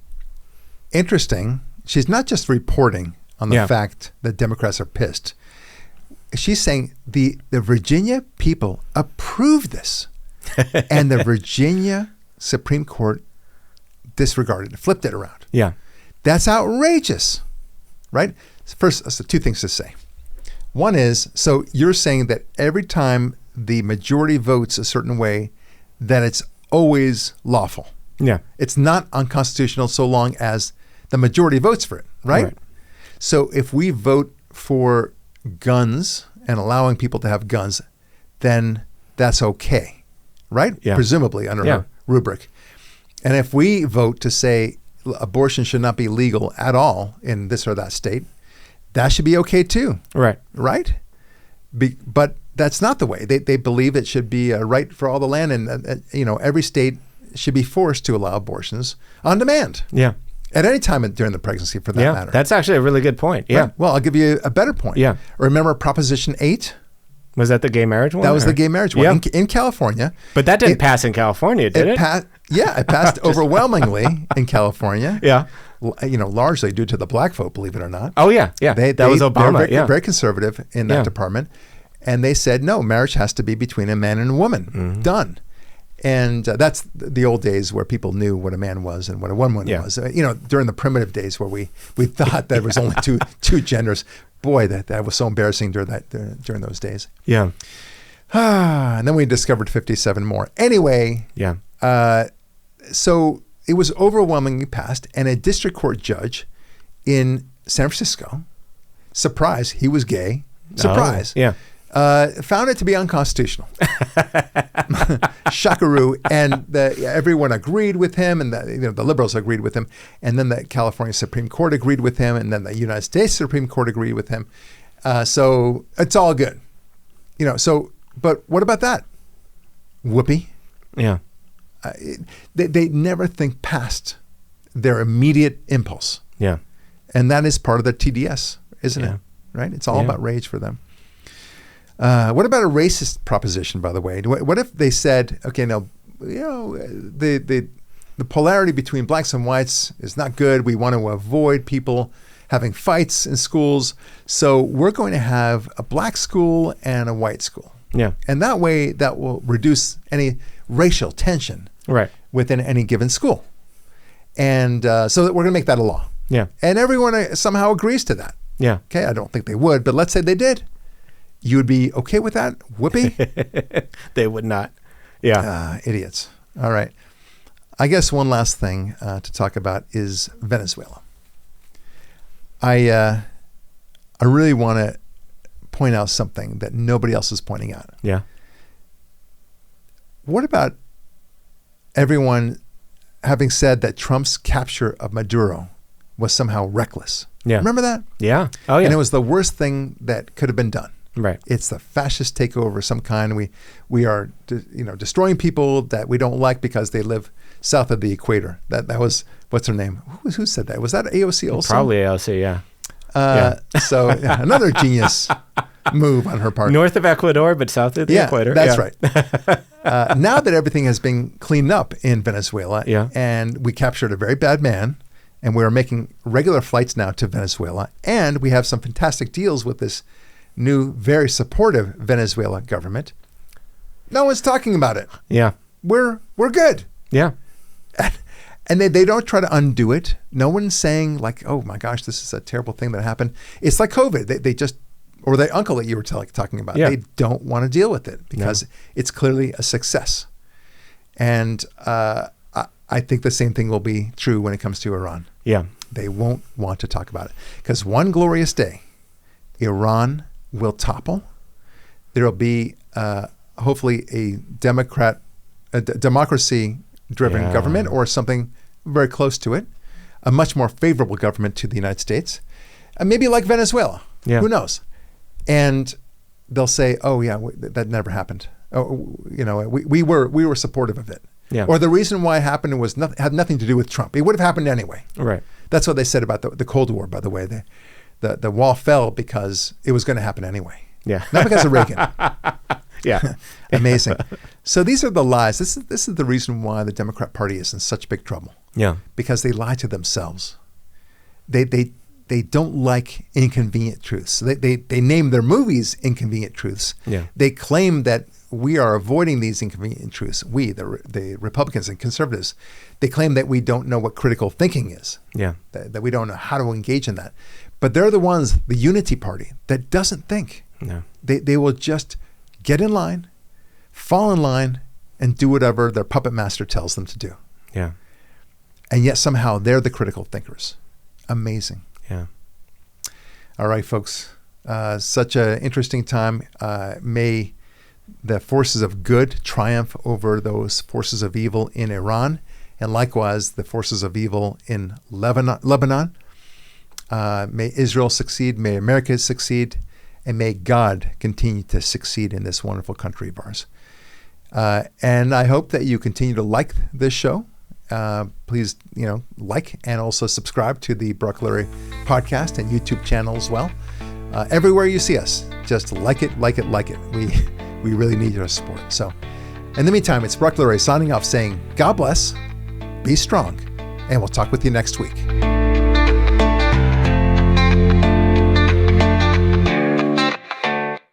A: interesting. She's not just reporting on the fact that Democrats are pissed. She's saying the Virginia people approved this. And the Virginia Supreme Court disregarded it, flipped it around.
B: Yeah.
A: That's outrageous, right? First, so two things to say. One is, so you're saying that every time the majority votes a certain way, that it's always lawful.
B: Yeah.
A: It's not unconstitutional so long as the majority votes for it, right? So if we vote for guns and allowing people to have guns, then that's okay, right?
B: Yeah.
A: Presumably under a rubric. And if we vote to say abortion should not be legal at all in this or that state, that should be okay too.
B: Right.
A: Right? But that's not the way. They believe it should be a right for all the land, and every state should be forced to allow abortions on demand.
B: Yeah.
A: At any time during the pregnancy, for that matter.
B: That's actually a really good point. Yeah.
A: Right? Well, I'll give you a better point.
B: Yeah.
A: Remember Proposition 8?
B: Was that the gay marriage one?
A: That was the gay marriage one in California.
B: But that didn't pass in California, did it?
A: It passed overwhelmingly in California.
B: Yeah.
A: Largely due to the black vote, believe it or not.
B: Oh, yeah. Yeah. That was Obama.
A: They're very conservative in that department. And they said, no, marriage has to be between a man and a woman. Mm-hmm. Done. And that's the old days where people knew what a man was and what a woman was. During the primitive days where we thought there was only two genders. Boy, that was so embarrassing during those days.
B: Yeah.
A: And then we discovered 57 more. Anyway.
B: Yeah.
A: So it was overwhelmingly passed, and a district court judge in San Francisco, surprise, he was gay. Surprise.
B: Oh, yeah.
A: Found it to be unconstitutional. Shockaroo. And everyone agreed with him, and the liberals agreed with him, and then the California Supreme Court agreed with him, and then the United States Supreme Court agreed with him. So it's all good. But what about that? Whoopee.
B: Yeah.
A: They never think past their immediate impulse.
B: Yeah.
A: And that is part of the TDS, isn't it? Right? It's all about rage for them. What about a racist proposition, by the way? What if they said, okay, now, the polarity between blacks and whites is not good. We want to avoid people having fights in schools. So we're going to have a black school and a white school.
B: Yeah.
A: And that way, that will reduce any racial tension within any given school. And so that we're going to make that a law.
B: Yeah.
A: And everyone somehow agrees to that.
B: Yeah.
A: Okay, I don't think they would, but let's say they did. You would be okay with that? Whoopee?
B: They would not. Yeah.
A: Idiots. All right. I guess one last thing to talk about is Venezuela. I really want to point out something that nobody else is pointing out.
B: Yeah.
A: What about everyone having said that Trump's capture of Maduro was somehow reckless?
B: Yeah.
A: Remember that?
B: Yeah. Oh, yeah.
A: And it was the worst thing that could have been done.
B: Right.
A: It's the fascist takeover of some kind. We are destroying people that we don't like because they live south of the equator. That was, what's her name? Who said that? Was that AOC also?
B: Probably AOC, yeah.
A: So another genius move on her part.
B: North of Ecuador, but south of the equator.
A: That's right. Now that everything has been cleaned up in Venezuela, and we captured a very bad man, and we are making regular flights now to Venezuela, and we have some fantastic deals with this new, very supportive Venezuela government. No one's talking about it.
B: Yeah.
A: We're good.
B: Yeah.
A: And they don't try to undo it. No one's saying like, oh my gosh, this is a terrible thing that happened. It's like COVID. They just, or the uncle that you were talking about, they don't want to deal with it because it's clearly a success. And I think the same thing will be true when it comes to Iran.
B: Yeah.
A: They won't want to talk about it because one glorious day, Iran will topple. There will be hopefully a democracy-driven government or something very close to it, a much more favorable government to the United States, maybe like Venezuela.
B: Yeah.
A: Who knows? And they'll say, "Oh yeah, that never happened. Oh, we were supportive of it."
B: Yeah.
A: Or the reason why it happened had nothing to do with Trump. It would have happened anyway.
B: Right.
A: That's what they said about the Cold War, by the way. The wall fell because it was going to happen anyway.
B: Yeah.
A: Not because of Reagan.
B: Yeah.
A: Amazing. So these are the lies. This is the reason why the Democrat Party is in such big trouble.
B: Yeah.
A: Because they lie to themselves. They don't like inconvenient truths. They name their movies Inconvenient Truths.
B: Yeah.
A: They claim that we are avoiding these inconvenient truths. We, the Republicans and conservatives, they claim that we don't know what critical thinking is.
B: Yeah.
A: That we don't know how to engage in that. But they're the ones, the unity party, that doesn't think.
B: No.
A: They will just get in line, fall in line, and do whatever their puppet master tells them to do.
B: Yeah.
A: And yet somehow they're the critical thinkers. Amazing.
B: Yeah.
A: All right, folks. Such an interesting time. May the forces of good triumph over those forces of evil in Iran, and likewise the forces of evil in Lebanon. May Israel succeed. May America succeed. And may God continue to succeed in this wonderful country of ours. And I hope that you continue to like this show. Please, like and also subscribe to the Barak Lurie podcast and YouTube channel as well. Everywhere you see us, just like it. We really need your support. So, in the meantime, it's Barak Lurie signing off saying, God bless, be strong, and we'll talk with you next week.